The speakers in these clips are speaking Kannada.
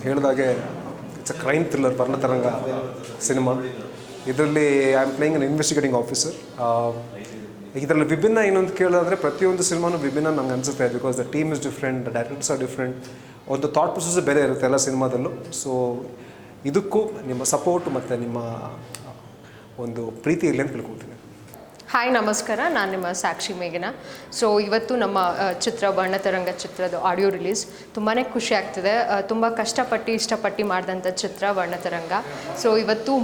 ಹೇಳಿದಾಗೆ it's a crime thriller Varnatharanga ಸಿನಿಮಾ. ಇದರಲ್ಲಿ I am playing an investigating officer. ಇದರಲ್ಲಿ ವಿಭಿನ್ನ ಏನಂತ ಕೇಳಿದ್ರೆ ಪ್ರತಿಯೊಂದು ಸಿನಿಮಾನು ವಿಭಿನ್ನ ನಂಗೆ ಅನಿಸುತ್ತೆ. Because the team is different, the directors are different, ಒಂದು ಥಾಟ್ ಪ್ರೊಸೆಸ್ ಬೇರೆ ಇರುತ್ತೆ ಎಲ್ಲ ಸಿನಿಮಾದಲ್ಲೂ. ಸೊ ಇದಕ್ಕೂ ನಿಮ್ಮ ಸಪೋರ್ಟ್ ಮತ್ತು ನಿಮ್ಮ ಒಂದು ಪ್ರೀತಿ ಇರಲಿ ಅಂತ ತಿಳ್ಕೊಳ್ತೀನಿ. ಹಾಯ್ ನಮಸ್ಕಾರ, ನಾನು ನಿಮ್ಮ ಸಾಕ್ಷಿ ಮೇಘನ. ಸೊ ಇವತ್ತು ನಮ್ಮ ಚಿತ್ರ ವರ್ಣತರಂಗ ಚಿತ್ರದ ಆಡಿಯೋ ರಿಲೀಸ್. ತುಂಬಾ ಖುಷಿ ಆಗ್ತಿದೆ. ತುಂಬ ಕಷ್ಟಪಟ್ಟು ಇಷ್ಟಪಟ್ಟು ಮಾಡಿದಂಥ ಚಿತ್ರ ವರ್ಣತರಂಗ. ಸೊ ಇವತ್ತು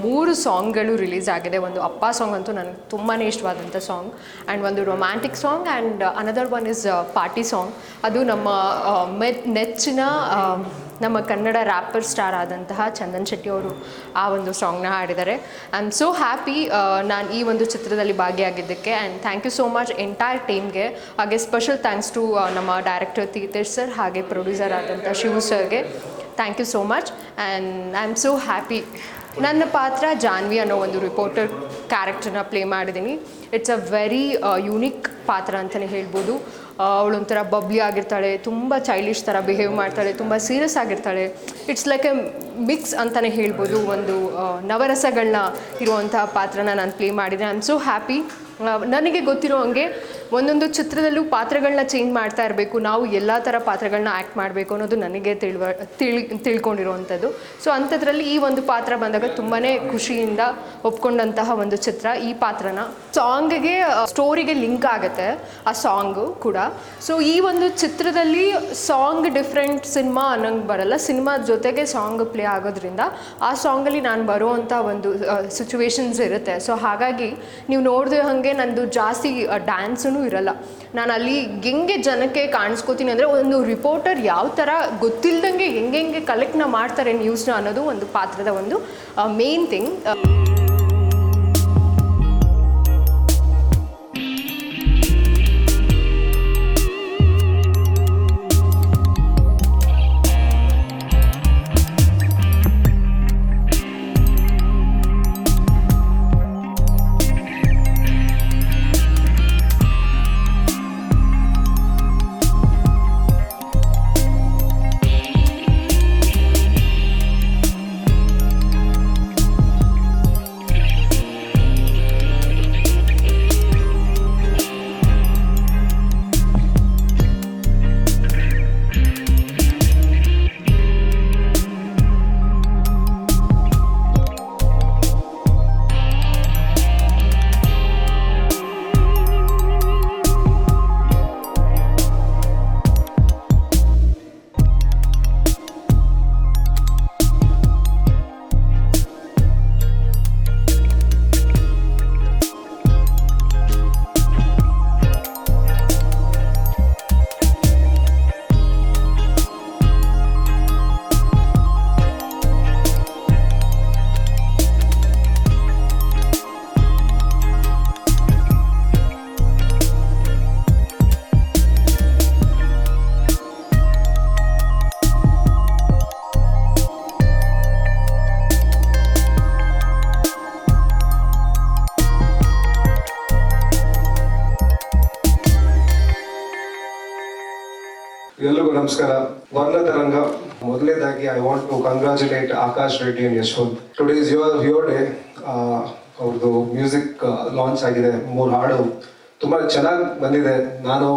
ಮೂರು ಸಾಂಗ್ಗಳು ರಿಲೀಸ್ ಆಗಿದೆ. ಒಂದು ಅಪ್ಪ ಸಾಂಗ್ ಅಂತೂ ನನಗೆ ತುಂಬಾ ಇಷ್ಟವಾದಂಥ ಸಾಂಗ್, ಆ್ಯಂಡ್ ಒಂದು romantic song, and another one is party song. ಅದು ನಮ್ಮ ನೆಚ್ಚಿನ ನಮ್ಮ ಕನ್ನಡ ರ್ಯಾಪರ್ ಸ್ಟಾರ್ ಆದಂತಹ ಚಂದನ್ ಶೆಟ್ಟಿ ಅವರು ಆ ಒಂದು ಸಾಂಗ್ನ ಹಾಡಿದ್ದಾರೆ. ಐ ಆಮ್ ಸೋ ಹ್ಯಾಪಿ ನಾನು ಈ ಒಂದು ಚಿತ್ರದಲ್ಲಿ ಭಾಗಿಯಾಗಿದ್ದಕ್ಕೆ, and thank you so much entire ಟೀಮ್ಗೆ. ಹಾಗೆ ಸ್ಪೆಷಲ್ ಥ್ಯಾಂಕ್ಸ್ ಟು ನಮ್ಮ ಡೈರೆಕ್ಟರ್ ತೀರ್ಥೇಶ್ ಸರ್, ಹಾಗೆ ಪ್ರೊಡ್ಯೂಸರ್ ಆದಂಥ ಶಿವು ಸರ್ಗೆ thank you so much. And I am so happy. ನನ್ನ ಪಾತ್ರ ಜಾನ್ವಿ ಅನ್ನೋ ಒಂದು ರಿಪೋರ್ಟರ್ ಕ್ಯಾರೆಕ್ಟರ್ನ ಪ್ಲೇ ಮಾಡಿದ್ದೀನಿ. ಇಟ್ಸ್ ಅ ವೆರಿ ಯುನೀಕ್ ಪಾತ್ರ ಅಂತಲೇ ಹೇಳ್ಬೋದು. ಅವಳೊಂಥರ ಬಬ್ಲಿ ಆಗಿರ್ತಾಳೆ, ತುಂಬ ಚೈಲ್ಡಿಶ್ ಥರ ಬಿಹೇವ್ ಮಾಡ್ತಾಳೆ, ತುಂಬ ಸೀರಿಯಸ್ ಆಗಿರ್ತಾಳೆ. ಇಟ್ಸ್ ಲೈಕ್ ಎ ಮಿಕ್ಸ್ ಅಂತಲೇ ಹೇಳ್ಬೋದು. ಒಂದು ನವರಸಗಳನ್ನ ಇರುವಂತಹ ಪಾತ್ರನ ನಾನು ಪ್ಲೇ ಮಾಡಿದೆ. I am so happy. ನನಗೆ ಗೊತ್ತಿರೋ ಹಂಗೆ ಒಂದೊಂದು ಚಿತ್ರದಲ್ಲೂ ಪಾತ್ರಗಳನ್ನ ಚೇಂಜ್ ಮಾಡ್ತಾ ಇರಬೇಕು, ನಾವು ಎಲ್ಲ ಥರ ಪಾತ್ರಗಳನ್ನ ಆ್ಯಕ್ಟ್ ಮಾಡಬೇಕು ಅನ್ನೋದು ನನಗೆ ತಿಳ್ಕೊಂಡಿರುವಂಥದ್ದು. ಸೊ ಅಂಥದ್ರಲ್ಲಿ ಈ ಒಂದು ಪಾತ್ರ ಬಂದಾಗ ತುಂಬಾ ಖುಷಿಯಿಂದ ಒಪ್ಕೊಂಡಂತಹ ಒಂದು ಚಿತ್ರ ಈ ಪಾತ್ರನ. ಸಾಂಗ್ಗೆ ಸ್ಟೋರಿಗೆ ಲಿಂಕ್ ಆಗುತ್ತೆ ಆ ಸಾಂಗು ಕೂಡ. ಸೊ ಈ ಒಂದು ಚಿತ್ರದಲ್ಲಿ ಸಾಂಗ್ ಡಿಫ್ರೆಂಟ್ ಸಿನಿಮಾ ಅನ್ನೋಂಗೆ ಬರಲ್ಲ, ಸಿನಿಮಾ ಜೊತೆಗೆ ಸಾಂಗ್ ಪ್ಲೇ ಆಗೋದ್ರಿಂದ ಆ ಸಾಂಗಲ್ಲಿ ನಾನು ಬರುವಂಥ ಒಂದು ಸಿಚುವೇಶನ್ಸ್ ಇರುತ್ತೆ. ಸೊ ಹಾಗಾಗಿ ನೀವು ನೋಡಿದೆ ಹಾಗೆ ನಂದು ಜಾಸ್ತಿ ಡ್ಯಾನ್ಸೂ ಇರಲ್ಲ. ನಾನು ಅಲ್ಲಿ ಹೆಂಗೆ ಜನಕ್ಕೆ ಕಾಣಿಸ್ಕೋತೀನಿ ಅಂದರೆ, ಒಂದು ರಿಪೋರ್ಟರ್ ಯಾವ ಥರ ಗೊತ್ತಿಲ್ಲದಂಗೆ ಹೆಂಗೆ ಕಲೆಕ್ಟ್ನ ಮಾಡ್ತಾರೆ ನ್ಯೂಸ್ನ ಅನ್ನೋದು ಒಂದು ಪಾತ್ರದ ಒಂದು ಮೇನ್ ಥಿಂಗ್. ಎಲ್ಲರಿಗೂ ನಮಸ್ಕಾರ. ವರ್ಣತರಂಗ ಮೊದಲನೇದಾಗಿ I want to congratulate Akash Reddy and Yashwant. Today is your day. ಅವ್ರದ್ದು ಮ್ಯೂಸಿಕ್ ಲಾಂಚ್ ಆಗಿದೆ. 3 ಹಾಡು ತುಂಬಾ ಚೆನ್ನಾಗಿ ಬಂದಿದೆ. ನಾನು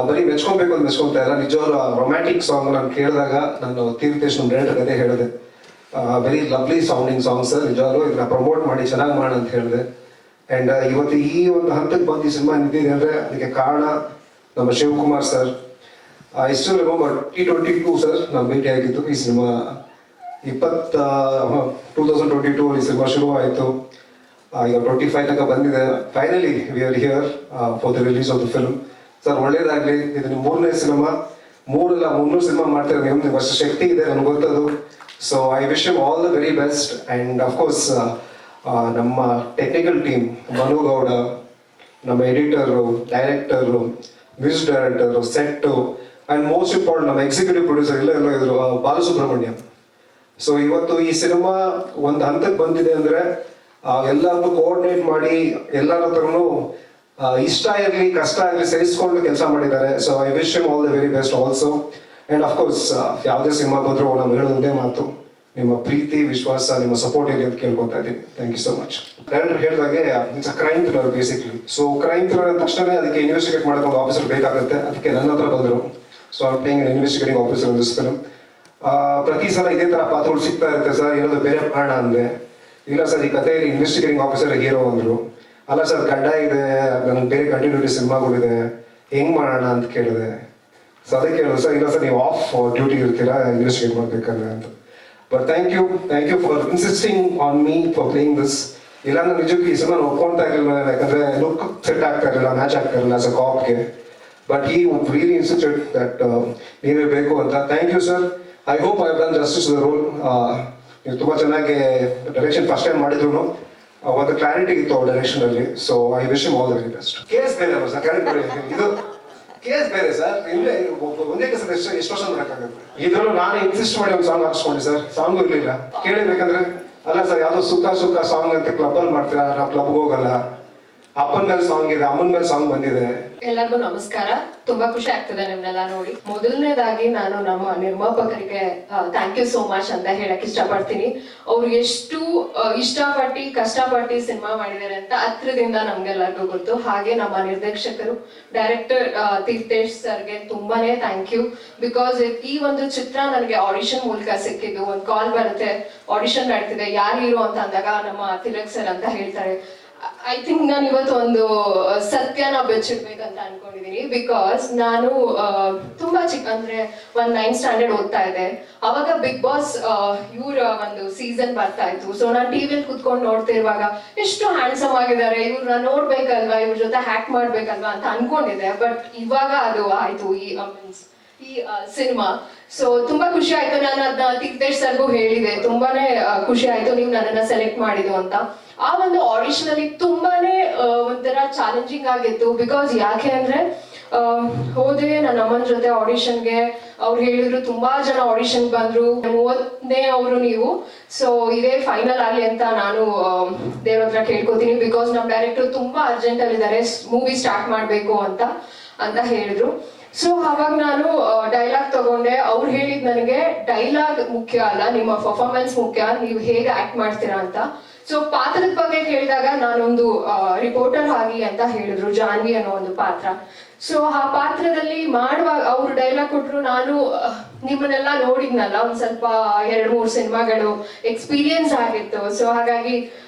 ಬರೀ ಮೆಚ್ಕೊಬೇಕು ಅಂತ ಮೆಚ್ಕೊತಾ ಇಲ್ಲ, ನಿಜವಾಗ್ಲೂ ರೊಮ್ಯಾಂಟಿಕ್ ಸಾಂಗ್ ನಾನು ಕೇಳಿದಾಗ ನಾನು ತೀರ್ಥೇಶ್ ಡೈರೆಕ್ಟರ್ ಅದೇ ಹೇಳಿದೆ, very lovely sounding song sir, ನಿಜವಾಗ್ಲೂ ಇದನ್ನ ಪ್ರಮೋಟ್ ಮಾಡಿ ಚೆನ್ನಾಗಿ ಮಾಡೋಣ ಅಂತ ಹೇಳಿದೆ. ಆ್ಯಂಡ್ ಇವತ್ತು ಈ ಒಂದು ಹಂತಕ್ಕೆ ಬಂದು ಈ ಸಿನಿಮಾ ನಿಂತಿದೆ ಅಂದರೆ ಅದಕ್ಕೆ ಕಾರಣ ನಮ್ಮ Shivakumar sir. I still remember T22 sir ನಾನು ಭೇಟಿ ಆಗಿದ್ದು. ಈ ಸಿನಿಮಾ 2022 ಈ ಸಿನಿಮಾ ಶುರು ಆಯಿತು. ಈಗ 25 ತನಕ ಬಂದಿದೆ. Finally we are here for the release of the film. Sir ಒಳ್ಳೇದಾಗಲಿ. ಇದು ನಿಮ್ಮ 3ನೇ ಸಿನಿಮಾ. 300 ಸಿನಿಮಾ ಮಾಡ್ತಾರೆ ನೀವು, ನಿಮ್ಗೆ ಅಷ್ಟು ಶಕ್ತಿ ಇದೆ ನನಗೆ ಗೊತ್ತದು. So I wish you all the very best. And of course ನಮ್ಮ ಟೆಕ್ನಿಕಲ್ ಟೀಮ್ ಮನು ಗೌಡ, ನಮ್ಮ editor, director, music director, set, and most important ನಮ್ಮ ಎಕ್ಸಿಕ್ಯೂಟಿವ್ ಪ್ರೊಡ್ಯೂಸರ್ ಎಲ್ಲ ಇದ್ರು ಬಾಲಸುಬ್ರಹ್ಮಣ್ಯ. ಸೊ ಇವತ್ತು ಈ ಸಿನಿಮಾ ಒಂದು ಹಂತಕ್ಕೆ ಬಂದಿದೆ ಅಂದರೆ ಎಲ್ಲರನ್ನು ಕೋಆರ್ಡಿನೇಟ್ ಮಾಡಿ ಎಲ್ಲರ ಹತ್ರನೂ ಇಷ್ಟ ಇರಲಿ ಕಷ್ಟ ಆಗಲಿ ಸಹಿಸ್ಕೊಂಡು ಕೆಲಸ ಮಾಡಿದ್ದಾರೆ. So I wish you all the very best also. And of course ಯಾವುದೇ ಸಿನಿಮಾ ಬಂದರೂ ನಾವು ಹೇಳೋದೊಂದೇ ಮಾತು, ನಿಮ್ಮ ಪ್ರೀತಿ ವಿಶ್ವಾಸ ನಿಮ್ಮ ಸಪೋರ್ಟ್ ಇರಲಿ ಅಂತ ಕೇಳ್ಕೊತಾ ಇದ್ದೀನಿ. Thank you so much. Director ಹೇಳಿದಾಗೆ it's a crime thriller basically. So crime thriller ಅಂದ ತಕ್ಷಣ ಅದಕ್ಕೆ ಇನ್ವೆಸ್ಟಿಗೇಟ್ ಮಾಡೋಕೆ ಒಂದು ಆಫೀಸರ್ ಬೇಕಾಗುತ್ತೆ. ಅದಕ್ಕೆ ನನ್ನ ಹತ್ರ ಬಂದರು. So I playing an investigating officer in this film. ಪ್ರತಿ ಸಲ ಇದೇ ಥರ ಪಾತ್ರಗಳು ಸಿಗ್ತಾ ಇರುತ್ತೆ ಸರ್, ಏನಾದ್ರು ಬೇರೆ ಮಾಡೋಣ ಅಂದೆ. ಇಲ್ಲ ಸರ್, ಈ ಕಥೆಯಲ್ಲಿ ಇನ್ವೆಸ್ಟಿಗೇಟಿಂಗ್ ಆಫೀಸರ್ ಹೀರೋ ಅಂದರು. ಅಲ್ಲ ಸರ್, ಗಡ್ಡ ಇದೆ, ನನಗೆ ಬೇರೆ ಕಂಟಿನ್ಯೂಟಿ ಸಿನಿಮಾಗಳಿದೆ, ಹೆಂಗೆ ಮಾಡೋಣ ಅಂತ ಕೇಳಿದೆ. ಸೊ ಅದಕ್ಕೆ ಹೇಳಿದ್ರು ಸರ್, ಇಲ್ಲ ಸರ್ ನೀವು ಆಫ್ ಡ್ಯೂಟಿ ಇರ್ತೀರಾ ಇನ್ವೆಸ್ಟಿಗೇಟ್ ಮಾಡ್ಬೇಕಾದ್ರೆ ಅಂತ. But thank you for insisting on me for playing this. ಇಲ್ಲ ನಾನು ನಿಜಕ್ಕೂ ಈ ಸಿನಿಮಾ ಒಪ್ಕೊಳ್ತಾ ಇರಲಿಲ್ಲ, ಯಾಕಂದ್ರೆ ಲುಕ್ ಸೆಟ್ ಆಗ್ತಾ ಇರಲಿಲ್ಲ, ಮ್ಯಾಚ್ ಆಗ್ತಾ ಇರಲಿಲ್ಲ ಆಸ್ ಅ ಕಾಪ್ಗೆ. But he really insisted that ನೀವೇ ಬೇಕು ಅಂತ. Thank you sir. I hope I have done justice the role. ನೀವು ತುಂಬ ಚೆನ್ನಾಗಿ ಡೈರೆಕ್ಷನ್ ಫಸ್ಟ್ ಟೈಮ್ ಮಾಡಿದ್ರು, ಒಂದು ಕ್ಲಾರಿಟಿ ಇತ್ತು ಅವ್ರ ಡೈರೆಕ್ಷನ್ ಅಲ್ಲಿ. So I wish you all the very best. Case ಬೇರೆ ಅಲ್ಲ ಸರ್, ಕರೆಕ್ಟ್ ಇದು ಕೇಸ್ ಬೇರೆ ಸರ್. ಇಲ್ಲೇ ಒಂದೇ ಕೇಸ್ ಎಷ್ಟು ವರ್ಷ ಮಾಡೋಕ್ಕಾಗುತ್ತೆ. ಇದ್ರಲ್ಲೂ ನಾನು ಇನ್ಸಿಸ್ಟ್ ಮಾಡಿ ಒಂದು ಸಾಂಗ್ ಹಾಕ್ಸ್ಕೊಂಡೆ ಸರ್, ಸಾಂಗ್ ಇರ್ಲಿಲ್ಲ. ಕೇಳಿಬೇಕಂದ್ರೆ ಅಲ್ಲ ಸರ್, ಯಾವುದೋ ಸುಖ ಸಾಂಗ್ ಅಂತ ಕ್ಲಬ್ಬಲ್ಲಿ ಮಾಡ್ತೀರಾ, ನಾವು ಕ್ಲಬ್ಗೆ ಹೋಗಲ್ಲ. ಅಪ್ಪನ ಮೇಲೆ ಸಾಂಗ್ ಇದೆ, ಅಮ್ಮನ ಮೇಲೆ ಸಾಂಗ್ ಬಂದಿದೆ. ಎಲ್ಲರಿಗೂ ನಮಸ್ಕಾರ. ತುಂಬಾ ಖುಷಿ ಆಗ್ತದೆ ನಿಮ್ನೆಲ್ಲ ನೋಡಿ. ಮೊದಲನೇದಾಗಿ ನಾನು ನಮ್ಮ ನಿರ್ಮಾಪಕರಿಗೆ ಥ್ಯಾಂಕ್ ಯು ಸೋ ಮಚ್ ಅಂತ ಹೇಳಕ್ ಇಷ್ಟಪಡ್ತೀನಿ. ಅವ್ರು ಎಷ್ಟು ಇಷ್ಟಪಟ್ಟು ಕಷ್ಟಪಟ್ಟು ಸಿನಿಮಾ ಮಾಡಿದ್ದಾರೆ ಅಂತ ಹತ್ರದಿಂದ ನಮ್ಗೆಲ್ಲರಿಗೂ ಗೊತ್ತು. ಹಾಗೆ ನಮ್ಮ ನಿರ್ದೇಶಕರು ಡೈರೆಕ್ಟರ್ ತೀರ್ಥೇಶ್ ಸರ್ಗೆ ತುಂಬಾನೇ ಥ್ಯಾಂಕ್ ಯು. ಬಿಕಾಸ್ ಈ ಒಂದು ಚಿತ್ರ ನನಗೆ ಆಡಿಷನ್ ಮೂಲಕ ಸಿಕ್ಕಿದ್ದು. ಒಂದು ಕಾಲ್ ಬರುತ್ತೆ, ಆಡಿಷನ್ ನಡೀತಿದೆ, ಯಾರು ಹೀರೋ ಅಂತ ಅಂದಾಗ ನಮ್ಮ ತಿಲಕ್ ಸರ್ ಅಂತ ಹೇಳ್ತಾರೆ. ಐ ಥಿಂಕ್ ನಾನು ಇವತ್ತು ಒಂದು ಸತ್ಯನ ಬೆಚ್ಚಿಡ್ಬೇಕಂತ ಅನ್ಕೊಂಡಿದೀನಿ. ಬಿಕಾಸ್ ನಾನು ತುಂಬಾ ಚಿಕ್ಕ, ಅಂದ್ರೆ ಒಂದು 9th ಸ್ಟ್ಯಾಂಡರ್ಡ್ ಓದ್ತಾ ಇದ್ದೆ. ಅವಾಗ ಬಿಗ್ ಬಾಸ್ ಇವ್ರ ಒಂದು ಸೀಸನ್ ಬರ್ತಾ ಇತ್ತು. ಸೊ ನಾನು ಟಿವಿಯಲ್ಲಿ ಕುತ್ಕೊಂಡು ನೋಡ್ತಿರುವಾಗ ಎಷ್ಟು ಹ್ಯಾಂಡ್ಸಮ್ ಆಗಿದ್ದಾರೆ, ಇವ್ರನ್ನ ನೋಡ್ಬೇಕಲ್ವಾ, ಇವ್ರ ಜೊತೆ ಹ್ಯಾಕ್ ಮಾಡ್ಬೇಕಲ್ವಾ ಅಂತ ಅನ್ಕೊಂಡಿದ್ದೆ. ಬಟ್ ಇವಾಗ ಅದು ಆಯ್ತು, ಈ ಸಿನಿಮಾ. ಸೊ ತುಂಬಾ ಖುಷಿ ಆಯ್ತು. ನಾನು ಅದನ್ನ ತೀರ್ಥೇಶ್ ಸರ್ಗೂ ಹೇಳಿದೆ, ತುಂಬಾನೇ ಖುಷಿ ಆಯ್ತು ನೀವು ನನ್ನನ್ನ ಸೆಲೆಕ್ಟ್ ಮಾಡಿದ್ದು ಅಂತ. ಆ ಒಂದು ಆಡಿಷನ್ ಅಲ್ಲಿ ತುಂಬಾನೇ ಒಂಥರ ಚಾಲೆಂಜಿಂಗ್ ಆಗಿತ್ತು. ಬಿಕಾಸ್ ಯಾಕೆ ಅಂದ್ರೆ ಹೋದೆ ನನ್ನ ಅಮ್ಮನ ಜೊತೆ ಆಡಿಷನ್ಗೆ. ಅವ್ರು ಹೇಳಿದ್ರು ತುಂಬಾ ಜನ ಆಡಿಷನ್ ಬಂದ್ರು, 30ನೇ ಅವರು ನೀವು. ಸೊ ಇದೇ ಫೈನಲ್ ಆಗ್ಲಿ ಅಂತ ನಾನು ದೇವ್ರ ಹತ್ರ ಕೇಳ್ಕೊತೀನಿ. ಬಿಕಾಸ್ ನಮ್ಮ ಡೈರೆಕ್ಟರ್ ತುಂಬಾ ಅರ್ಜೆಂಟ್ ಅಲ್ಲಿ ಇದ್ದಾರೆ, ಮೂವಿ ಸ್ಟಾರ್ಟ್ ಮಾಡ್ಬೇಕು ಅಂತ ಹೇಳಿದ್ರು. ಸೊ ಅವಾಗ ನಾನು ಡೈಲಾಗ್ ತಗೊಂಡೆ. ಅವ್ರು ಹೇಳಿದ್ ನನಗೆ ಡೈಲಾಗ್ ಮುಖ್ಯ ಅಲ್ಲ, ನಿಮ್ಮ ಪರ್ಫಾರ್ಮೆನ್ಸ್ ಮುಖ್ಯ, ನೀವು ಹೇಗೆ ಆಕ್ಟ್ ಮಾಡ್ತೀರಾ ಅಂತ. ಸೊ ಪಾತ್ರದ ಬಗ್ಗೆ ಕೇಳಿದಾಗ ನಾನೊಂದು ರಿಪೋರ್ಟರ್ ಆಗಿ ಅಂತ ಹೇಳಿದ್ರು, ಜಾನ್ವಿ ಅನ್ನೋ ಒಂದು ಪಾತ್ರ. ಸೊ ಆ ಪಾತ್ರದಲ್ಲಿ ಮಾಡುವಾಗ ಅವ್ರು ಡೈಲಾಗ್ ಕೊಟ್ರು. ನಾನು ನಿಮ್ಮನ್ನೆಲ್ಲ ನೋಡಿದ್ನಲ್ಲ, ಒಂದ್ ಸ್ವಲ್ಪ 2-3 ಸಿನಿಮಾಗಳು ಎಕ್ಸ್ಪೀರಿಯನ್ಸ್ ಆಗಿತ್ತು. ಸೊ ಹಾಗಾಗಿ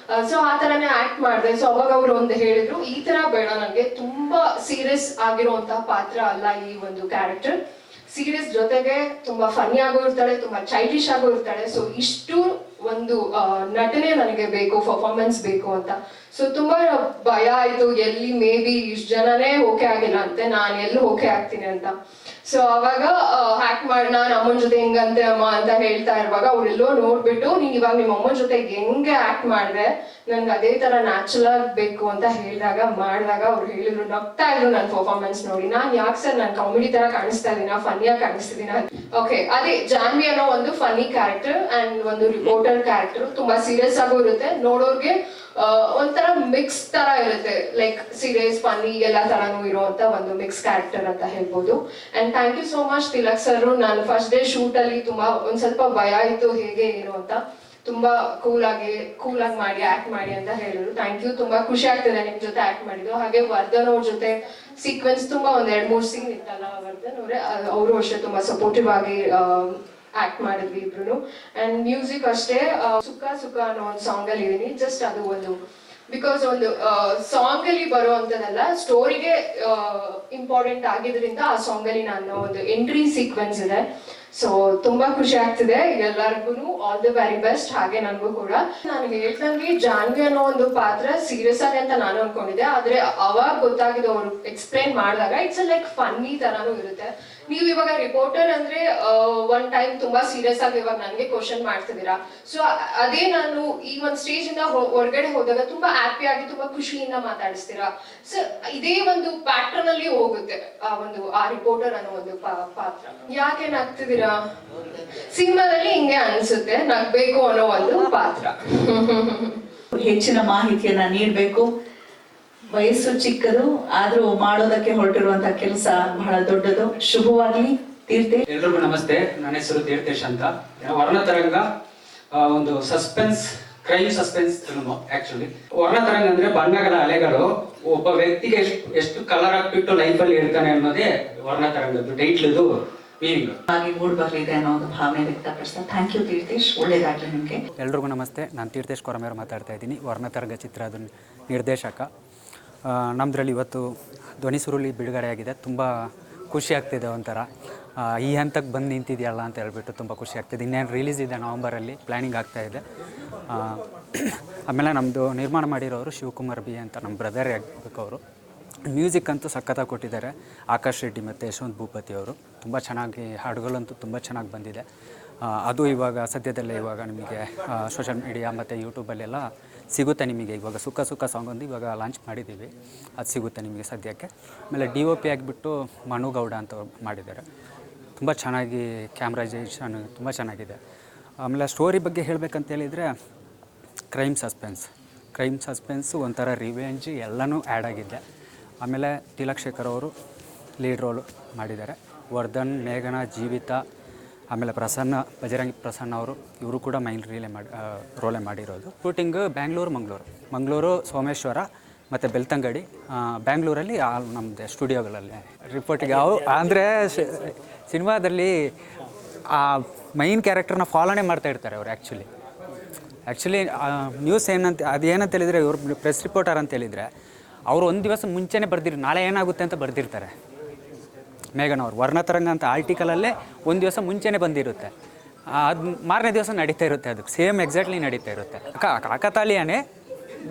ಸೊ ಆ ತರನೇ ಆಕ್ಟ್ ಮಾಡಿದೆ. ಸೊ ಅವಾಗ ಅವ್ರು ಒಂದು ಹೇಳಿದ್ರು, ಈ ತರ ಬೇಡ, ನನಗೆ ತುಂಬಾ ಸೀರಿಯಸ್ ಆಗಿರುವಂತಹ ಪಾತ್ರ ಅಲ್ಲ ಈ ಒಂದು ಕ್ಯಾರೆಕ್ಟರ್. ಸೀರಿಯಸ್ ಜೊತೆಗೆ ತುಂಬಾ ಫನಿ ಆಗೋ ಇರ್ತಾಳೆ, ತುಂಬಾ ಚೈಲ್ಡಿಶ್ ಆಗೋ ಇರ್ತಾಳೆ. ಸೊ ಇಷ್ಟು ಒಂದು ನಟನೆ ನನಗೆ ಬೇಕು, ಪರ್ಫಾರ್ಮೆನ್ಸ್ ಬೇಕು ಅಂತ. ಸೊ ತುಂಬಾ ಭಯ ಆಯ್ತು, ಎಲ್ಲಿ ಮೇ ಬಿ ಇಷ್ಟು ಜನನೇ ಓಕೆ ಆಗಿಲ್ಲ ಅಂತೆ, ನಾನು ಎಲ್ಲಿ ಓಕೆ ಆಗ್ತೀನಿ ಅಂತ. ಸೊ ಅವಾಗ ಹ್ಯಾಕ್ ಮಾಡಿ ನಾನು ಅಮ್ಮನ ಜೊತೆ ಹೆಂಗಂತೆ ಅಮ್ಮ ಅಂತ ಹೇಳ್ತಾ ಇರುವಾಗ ಅವ್ರೆಲ್ಲೋ ನೋಡ್ಬಿಟ್ಟು, ನೀನ್ ಇವಾಗ ನಿಮ್ಮ ಅಮ್ಮನ ಜೊತೆ ಹೆಂಗೆ ಆಕ್ಟ್ ಮಾಡಿದೆ, ನನ್ಗೆ ಅದೇ ತರ ನ್ಯಾಚುರಲ್ ಬೇಕು ಅಂತ ಮಾಡಿದಾಗ ಅವ್ರು ಹೇಳಿದ್ರು, ನಗ್ತಾ ಇದ್ರು ನನ್ನ ಪರ್ಫಾರ್ಮೆನ್ಸ್ ನೋಡಿ. ನಾನ್ ಯಾಕೆ ಸರ್ ನಾನು ಕಾಮಿಡಿ ತರ ಕಾಣಿಸ್ತಾ ಇದೀನ, ಫನ್ನಿಯಾಗಿ ಕಾಣಿಸ್ತಿದ್ದೀನ? ಓಕೆ, ಅದೇ ಜಾನ್ವಿ ಅನ್ನೋ ಒಂದು ಫನ್ನಿ ಕ್ಯಾರೆಕ್ಟರ್ ಅಂಡ್ ಒಂದು ರಿಪೋರ್ಟರ್ ಕ್ಯಾರೆಕ್ಟರ್. ತುಂಬಾ ಸೀರಿಯಸ್ ಆಗು ಇರುತ್ತೆ, ನೋಡೋರ್ಗೆ ಒಂಥರ ಮಿಕ್ಸ್ ತರ ಇರುತ್ತೆ, ಲೈಕ್ ಸೀರಿಯಸ್ ಫನ್ನಿ ಎಲ್ಲ ತರಾನು ಇರುವಂತ ಒಂದು ಮಿಕ್ಸ್ ಕ್ಯಾರೆಕ್ಟರ್ ಅಂತ ಹೇಳ್ಬೋದು. And thank you so much Tilak sir. ನಾನು ಫಸ್ಟ್ ಡೇ ಶೂಟ್ ಅಲ್ಲಿ ತುಂಬಾ ಒಂದ್ ಸ್ವಲ್ಪ ಭಯ ಇತ್ತು, ಹೇಗೆ ಏನು ಅಂತ. ತುಂಬಾ ಕೂಲ್ ಆಗಿ ಮಾಡಿ ಆಕ್ಟ್ ಮಾಡಿ ಅಂತ ಹೇಳಿದ್ರು. ಥ್ಯಾಂಕ್ ಯು, ತುಂಬಾ ಖುಷಿ ಆಗ್ತದೆ ನಿಮ್ ಜೊತೆ ಆಕ್ಟ್ ಮಾಡಿದ್ದು. ಹಾಗೆ ವರ್ಧನ್ ಅವ್ರ ಜೊತೆ ಸೀಕ್ವೆನ್ಸ್ ತುಂಬಾ 1-2-3 ಸೀನ್ ಇತ್ತಲ್ಲ, ವರ್ಧನ್ ಅವರೇ ಅವರು ಅಷ್ಟೇ ತುಂಬಾ ಸಪೋರ್ಟಿವ್ ಆಗಿ ಆಕ್ಟ್ ಮಾಡಿದ್ವಿ ಇಬ್ರು. ಅಂಡ್ ಮ್ಯೂಸಿಕ್ ಅಷ್ಟೇ, ಸುಖ ಅನ್ನೋ ಒಂದು ಸಾಂಗ್ ಅಲ್ಲಿ ಇದೀನಿ. ಜಸ್ಟ್ ಅದು ಒಂದು ಬಿಕಾಸ್ ಒಂದು ಸಾಂಗ್ ಅಲ್ಲಿ ಬರುವಂತದಲ್ಲ, ಸ್ಟೋರಿಗೆ ಇಂಪಾರ್ಟೆಂಟ್ ಆಗಿದ್ರಿಂದ ಆ ಸಾಂಗ್ ಅಲ್ಲಿ ನಾನು ಒಂದು ಎಂಟ್ರಿ ಸೀಕ್ವೆನ್ಸ್ ಇದೆ. ಸೊ ತುಂಬಾ ಖುಷಿ ಆಗ್ತಿದೆ. ಎಲ್ಲರಿಗೂ ಆಲ್ ದಿ ವೆರಿ ಬೆಸ್ಟ್. ಹಾಗೆ ನನಗೂ ಕೂಡ. ನನಗೆ ಹೇಳ್ದಂಗೆ ಜಾನ್ವಿ ಅನ್ನೋ ಒಂದು ಪಾತ್ರ ಸೀರಿಯಸ್ ಆಗಿ ಅಂತ ನಾನು ಅನ್ಕೊಂಡಿದ್ದೆ. ಆದ್ರೆ ಅವಾಗ ಗೊತ್ತಾಗಿದೆ, ಅವರು ಎಕ್ಸ್ಪ್ಲೈನ್ ಮಾಡಿದಾಗ ಇಟ್ಸ್ ಲೈಕ್ ಫನ್ನಿ ತರಾನು ಇರುತ್ತೆ. ನೀವು ಇವಾಗ ರಿಪೋರ್ಟರ್ ಅಂದ್ರೆ ಒನ್ ಟೈಮ್ ತುಂಬಾ ಸೀರಿಯಸ್ ಆಗಿ ಇವಾಗ ನನಗೆ ಕ್ವಶನ್ ಮಾಡ್ತಿದ್ದೀರಾ. ಸೊ ಅದೇ ನಾನು ಈ ಒಂದು ಸ್ಟೇಜ್ ಇಂದ ಹೊರಗಡೆ ಹೋದಾಗ ತುಂಬಾ ಹ್ಯಾಪಿ ಆಗಿ ತುಂಬಾ ಖುಷಿಯಿಂದ ಮಾತಾಡಿಸ್ತೀರಾ. ಸೊ ಇದೇ ಒಂದು ಪ್ಯಾಟರ್ನ್ ಅಲ್ಲಿ ಹೋಗುತ್ತೆ ಆ ರಿಪೋರ್ಟರ್ ಅನ್ನೋ ಒಂದು ಪಾತ್ರ. ಯಾಕೆ ನಗ್ತಿದ್ದೀರಾ? ಸಿನಿಮಾದಲ್ಲಿ ಹಿಂಗೆ ಅನ್ಸುತ್ತೆ, ನಗ್ಬೇಕು ಅನ್ನೋ ಒಂದು ಪಾತ್ರ. ಹೆಚ್ಚಿನ ಮಾಹಿತಿಯನ್ನ ನೀಡಬೇಕು. ವಯಸ್ಸು ಚಿಕ್ಕದು, ಆದ್ರೂ ಮಾಡೋದಕ್ಕೆ ಹೊರಟಿರುವಂತಹ ಕೆಲಸ ಬಹಳ ದೊಡ್ಡದು. ಶುಭವಾಗ್ಲಿ. ತೀರ್ಥೇಶ್. ಎಲ್ರಿಗೂ ನಮಸ್ತೆ. ನನ್ನ ಹೆಸರು ತೀರ್ಥೇಶ್ ಅಂತ. ವರ್ಣತರಂಗ ಒಂದು suspense crime suspense film. Actually Varnatharanga ಅಂದ್ರೆ ಬಣ್ಣಗಳ ಅಲೆಗಳು. ಒಬ್ಬ ವ್ಯಕ್ತಿಗೆ ಎಷ್ಟು ಕಲರ್ ಹಾಕ್ಬಿಟ್ಟು ಲೈಫಲ್ಲಿ ಇರ್ತಾನೆ ಅನ್ನೋದೇ ವರ್ಣತರಂಗದ್ದು ಟೈಟ್ಲದು ಮೀನಿಂಗ್. ಹಾಗೆ ಮೂಡ್ ಬರಲಿದೆ ಅನ್ನೋ ಒಂದು ಭಾವನೆ ವ್ಯಕ್ತಪಡಿಸ್ತಾ ಥ್ಯಾಂಕ್ ಯು ತೀರ್ಥೇಶ್, ಒಳ್ಳೇದಾಗ್ಲಿ ನಿಮಗೆ. ಎಲ್ರಿಗೂ ನಮಸ್ತೆ. ನಾನು ತೀರ್ಥೇಶ್ ಕೊರಮೇರು ಮಾತಾಡ್ತಾ ಇದ್ದೀನಿ, ವರ್ಣತರಂಗ ಚಿತ್ರದ ನಿರ್ದೇಶಕ. ನಮ್ಮದ್ರಲ್ಲಿ ಇವತ್ತು ಧ್ವನಿ ಸುರುಳಿ ಬಿಡುಗಡೆಯಾಗಿದೆ. ತುಂಬ ಖುಷಿ ಆಗ್ತಿದೆ. ಒಂಥರ ಈ ಹಂತಕ್ಕೆ ಬಂದು ನಿಂತಿದೆಯಲ್ಲ ಅಂತ ಹೇಳ್ಬಿಟ್ಟು ತುಂಬ ಖುಷಿ ಆಗ್ತಿದೆ. ಇನ್ನೇನು ರಿಲೀಸ್ ಇದೆ ನವಂಬರಲ್ಲಿ, ಪ್ಲ್ಯಾನಿಂಗ್ ಆಗ್ತಾಯಿದೆ. ಆಮೇಲೆ ನಮ್ಮದು ನಿರ್ಮಾಣ ಮಾಡಿರೋರು ಶಿವಕುಮಾರ್ ಬಿ ಅಂತ, ನಮ್ಮ ಬ್ರದರ್ ಆಗಬೇಕು ಅವರು. ಮ್ಯೂಸಿಕ್ ಅಂತೂ ಸಖತ್ತಾಗಿ ಕೊಟ್ಟಿದ್ದಾರೆ ಆಕಾಶ್ ರೆಡ್ಡಿ ಮತ್ತು ಯಶವಂತ್ ಭೂಪತಿ ಅವರು. ತುಂಬ ಚೆನ್ನಾಗಿ ಹಾಡುಗಳಂತೂ ತುಂಬ ಚೆನ್ನಾಗಿ ಬಂದಿದೆ. ಅದು ಇವಾಗ ಸದ್ಯದಲ್ಲೇ ಇವಾಗ ನಿಮಗೆ ಸೋಷಲ್ ಮೀಡಿಯಾ ಮತ್ತು ಯೂಟ್ಯೂಬಲ್ಲೆಲ್ಲ ಸಿಗುತ್ತೆ ನಿಮಗೆ. ಇವಾಗ ಸುಖ ಸುಖ ಸಾಂಗ್ ಒಂದು ಇವಾಗ ಲಾಂಚ್ ಮಾಡಿದ್ದೀವಿ, ಅದು ಸಿಗುತ್ತೆ ನಿಮಗೆ ಸದ್ಯಕ್ಕೆ. ಆಮೇಲೆ DOP ಆಗಿಬಿಟ್ಟು ಮನು ಗೌಡ ಅಂತ ಮಾಡಿದ್ದಾರೆ. ತುಂಬ ಚೆನ್ನಾಗಿ ಕ್ಯಾಮ್ರೈಸೇಷನ್ ತುಂಬ ಚೆನ್ನಾಗಿದೆ. ಆಮೇಲೆ ಸ್ಟೋರಿ ಬಗ್ಗೆ ಹೇಳಬೇಕಂತ ಹೇಳಿದರೆ ಕ್ರೈಮ್ ಸಸ್ಪೆನ್ಸು ಒಂಥರ ರಿವೆಂಜ್ ಎಲ್ಲನೂ ಆ್ಯಡ್ ಆಗಿದೆ. ಆಮೇಲೆ ತಿಲಕ್ ಶೇಖರ್ ಅವರು ಲೀಡ್ ರೋಲ್ ಮಾಡಿದ್ದಾರೆ. ವರ್ಧನ್, ಮೇಘನಾ, ಜೀವಿತಾ, ಆಮೇಲೆ ಪ್ರಸನ್ನ, ಬಜರಂಗಿ ಪ್ರಸನ್ನ ಅವರು, ಇವರು ಕೂಡ ಮೈನ್ ರೋಲೆ ಮಾಡಿರೋದು. ಶೂಟಿಂಗ್ ಮಂಗಳೂರು, ಸೋಮೇಶ್ವರ ಮತ್ತು ಬೆಳ್ತಂಗಡಿ, ಬ್ಯಾಂಗ್ಳೂರಲ್ಲಿ ನಮ್ಮದು ಸ್ಟುಡಿಯೋಗಳಲ್ಲಿ ರಿಪೋರ್ಟಿಗೆ. ಅವು ಅಂದರೆ ಸಿನಿಮಾದಲ್ಲಿ ಆ ಮೈನ್ ಕ್ಯಾರೆಕ್ಟರ್ನ ಫಾಲೋನೇ ಮಾಡ್ತಾಯಿರ್ತಾರೆ ಅವರು. ಆ್ಯಕ್ಚುಲಿ ನ್ಯೂಸ್ ಏನಂತ ಹೇಳಿದರೆ, ಇವರು ಪ್ರೆಸ್ ರಿಪೋರ್ಟರ್ ಅಂತ ಹೇಳಿದರೆ ಅವರು ಒಂದು ದಿವಸ ಮುಂಚೆನೇ ನಾಳೆ ಏನಾಗುತ್ತೆ ಅಂತ ಬರ್ದಿರ್ತಾರೆ. ಮೇಘನ್ ಅವರು ವರ್ಣತರಂಗ ಅಂತ ಆರ್ಟಿಕಲಲ್ಲೇ ಒಂದು ದಿವಸ ಮುಂಚೆನೇ ಬಂದಿರುತ್ತೆ. ಅದು ಮಾರನೇ ದಿವಸ ನಡೀತಾ ಇರುತ್ತೆ. ಅದಕ್ಕೆ ಸೇಮ್ ಎಕ್ಸಾಕ್ಟ್ಲಿ ನಡೀತಾ ಇರುತ್ತೆ. ಕಾಕತಾಳೀಯನೇ,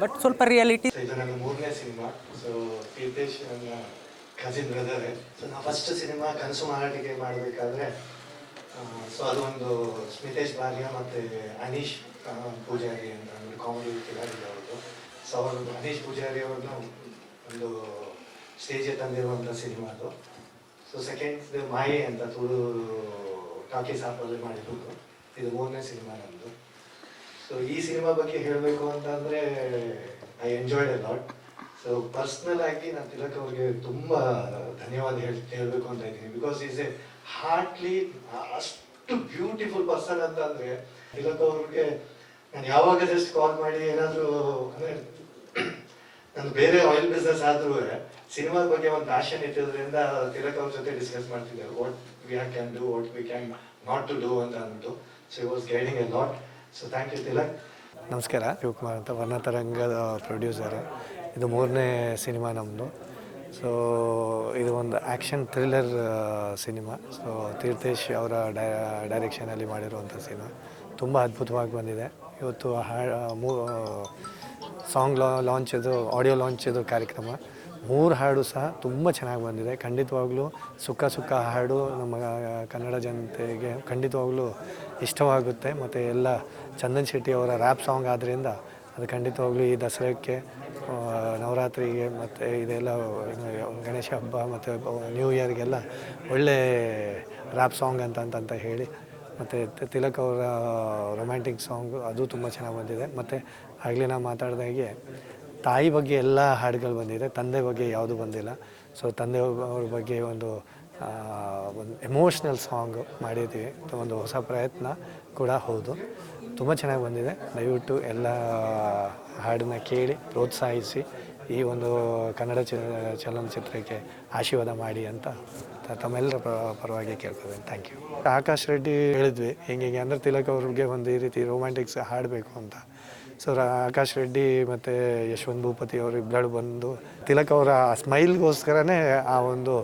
ಬಟ್ ಸ್ವಲ್ಪ ರಿಯಾಲಿಟಿ. ಇದು ನನ್ನ 3ನೇ ಸಿನಿಮಾ. ಸೊ ತೀರ್ಥೇಶ್ ನನ್ನ ಕಸಿನ್ ಬ್ರದರ್. ಸೊ ನಾ ಫಸ್ಟ್ ಸಿನಿಮಾ ಕನಸು ಮಹಾಟಿಕೆ ಮಾಡಬೇಕಾದ್ರೆ ಸೊ ಅದು ಒಂದು ಸ್ಮಿತೇಶ್ ಬಾರ್ಯ ಮತ್ತು ಅನೀಶ್ ಪೂಜಾರಿ ಅಂತ ಒಂದು ಕಾಮಿಡಿ ಕಿಲಾಡಿ ಅವ್ರದ್ದು. ಸೊ ಅವರು ಅನೀಶ್ ಪೂಜಾರಿ ಅವ್ರನ್ನ ಒಂದು ಸ್ಟೇಜಿಗೆ ತಂದಿರುವಂಥ ಸಿನಿಮಾ ಅದು. ಸೊ ಸೆಕೆಂಡ್ ಮಾಯೆ ಅಂತ ತುಳು ಟಾಕಿ ಸಾಪಲ್ಲಿ ಮಾಡಿರೋದು. ಇದು 3ನೇ ಸಿನಿಮಾ ನಮ್ಮದು. ಸೊ ಈ ಸಿನಿಮಾ ಬಗ್ಗೆ ಹೇಳಬೇಕು ಅಂತಂದರೆ I enjoyed A lot. So personal ಆಗಿ ನಾನು ತಿಲಕ್ ಅವ್ರಿಗೆ ತುಂಬ ಧನ್ಯವಾದ ಹೇಳಬೇಕು ಅಂತ ಇದ್ದೀನಿ. ಬಿಕಾಸ್ ಈಸ್ ಎ ಹಾರ್ಟ್ಲಿ ಅಷ್ಟು ಬ್ಯೂಟಿಫುಲ್ ಪರ್ಸನ್ ಅಂತ ಅಂದರೆ ತಿಲಕ್ ಅವ್ರಿಗೆ ನಾನು ಯಾವಾಗ ಜಸ್ಟ್ ಕಾಲ್ ಮಾಡಿ ಏನಾದರೂ ಅಂದರೆ ನಾನು ಬೇರೆ ಆಯಿಲ್ ಬಿಸ್ನೆಸ್ ಆದ್ರೂ ಸಿನಿಮಾದ ಬಗ್ಗೆ ಒಂದು ಪ್ಯಾಷನ್ ಇಟ್ಟಿದ್ರಿಂದ ತಿಲಕ್ ಅವ್ರ ಜೊತೆ ಡಿಸ್ಕಸ್ ಮಾಡ್ತಿದ್ದೆ. What we can do, what we can not to do ಅಂತ ಅಂದ್ಬಿಟ್ಟು. So he was guiding a lot. So thank you Tilak. ನಮಸ್ಕಾರ, ಶಿವಕುಮಾರ್ ಅಂತ, ವರ್ಣತರಂಗದ ಪ್ರೊಡ್ಯೂಸರು. ಇದು 3ನೇ ಸಿನಿಮಾ ನಮ್ಮದು. ಸೊ ಇದು ಒಂದು action thriller cinema. So Theerthesh ಅವರ ಡೈರೆಕ್ಷನಲ್ಲಿ ಮಾಡಿರುವಂಥ ಸಿನಿಮಾ ತುಂಬ ಅದ್ಭುತವಾಗಿ ಬಂದಿದೆ. ಇವತ್ತು ಸಾಂಗ್ ಲಾಂಚದು, ಆಡಿಯೋ ಲಾಂಚದು ಕಾರ್ಯಕ್ರಮ. 3 ಹಾಡು ಸಹ ತುಂಬ ಚೆನ್ನಾಗಿ ಬಂದಿದೆ. ಖಂಡಿತವಾಗ್ಲೂ ಸುಖ ಹಾಡು ನಮ್ಮ ಕನ್ನಡ ಜನತೆಗೆ ಖಂಡಿತವಾಗ್ಲೂ ಇಷ್ಟವಾಗುತ್ತೆ. ಮತ್ತು ಎಲ್ಲ ಚಂದನ್ ಶೆಟ್ಟಿ ಅವರ ರ್ಯಾಪ್ ಸಾಂಗ್ ಆದ್ದರಿಂದ ಅದು ಖಂಡಿತವಾಗ್ಲೂ ಈ ದಸರಾಕ್ಕೆ, ನವರಾತ್ರಿಗೆ ಮತ್ತು ಇದೆಲ್ಲ ಗಣೇಶ ಹಬ್ಬ ಮತ್ತು ನ್ಯೂ ಇಯರ್ಗೆಲ್ಲ ಒಳ್ಳೆ ರ್ಯಾಪ್ ಸಾಂಗ್ ಅಂತ ಹೇಳಿ. ಮತ್ತು ತಿಲಕ್ ಅವರ ರೊಮ್ಯಾಂಟಿಕ್ ಸಾಂಗು ಅದು ತುಂಬ ಚೆನ್ನಾಗಿ ಬಂದಿದೆ. ಮತ್ತು ಆಗಲೇ ನಾವು ಮಾತಾಡಿದಾಗೆ ತಾಯಿ ಬಗ್ಗೆ ಎಲ್ಲ ಹಾಡುಗಳು ಬಂದಿದೆ, ತಂದೆ ಬಗ್ಗೆ ಯಾವುದೂ ಬಂದಿಲ್ಲ. ಸೊ ತಂದೆ ಅವ್ರ ಬಗ್ಗೆ ಒಂದು ಎಮೋಷ್ನಲ್ ಸಾಂಗ್ ಮಾಡಿದ್ದೀವಿ. ಒಂದು ಹೊಸ ಪ್ರಯತ್ನ ಕೂಡ ಹೌದು. ತುಂಬ ಚೆನ್ನಾಗಿ ಬಂದಿದೆ. ದಯವಿಟ್ಟು ಎಲ್ಲ ಹಾಡನ್ನ ಕೇಳಿ ಪ್ರೋತ್ಸಾಹಿಸಿ ಈ ಒಂದು ಕನ್ನಡ ಚಲನಚಿತ್ರಕ್ಕೆ ಆಶೀರ್ವಾದ ಮಾಡಿ ಅಂತ ತಮ್ಮೆಲ್ಲರ ಪರವಾಗಿ ಕೇಳ್ಕೊಳ್ತೀನಿ. Thank you. ಆಕಾಶ್ ರೆಡ್ಡಿ ಹೇಳಿದ್ವಿ ಹಿಂಗೆ ಅಂದರೆ ತಿಲಕ್ ಅವ್ರಿಗೆ ಒಂದು ಈ ರೀತಿ ರೊಮ್ಯಾಂಟಿಕ್ಸ್ ಹಾಡಬೇಕು ಅಂತ. ಸೊ ಆಕಾಶ್ ರೆಡ್ಡಿ ಮತ್ತು ಯಶವಂತ್ ಭೂಪತಿ ಅವರು ಇಬ್ಬರು ಬಂದು ತಿಲಕ್ ಅವರ ಸ್ಮೈಲ್ಗೋಸ್ಕರನೇ ಆ ಒಂದು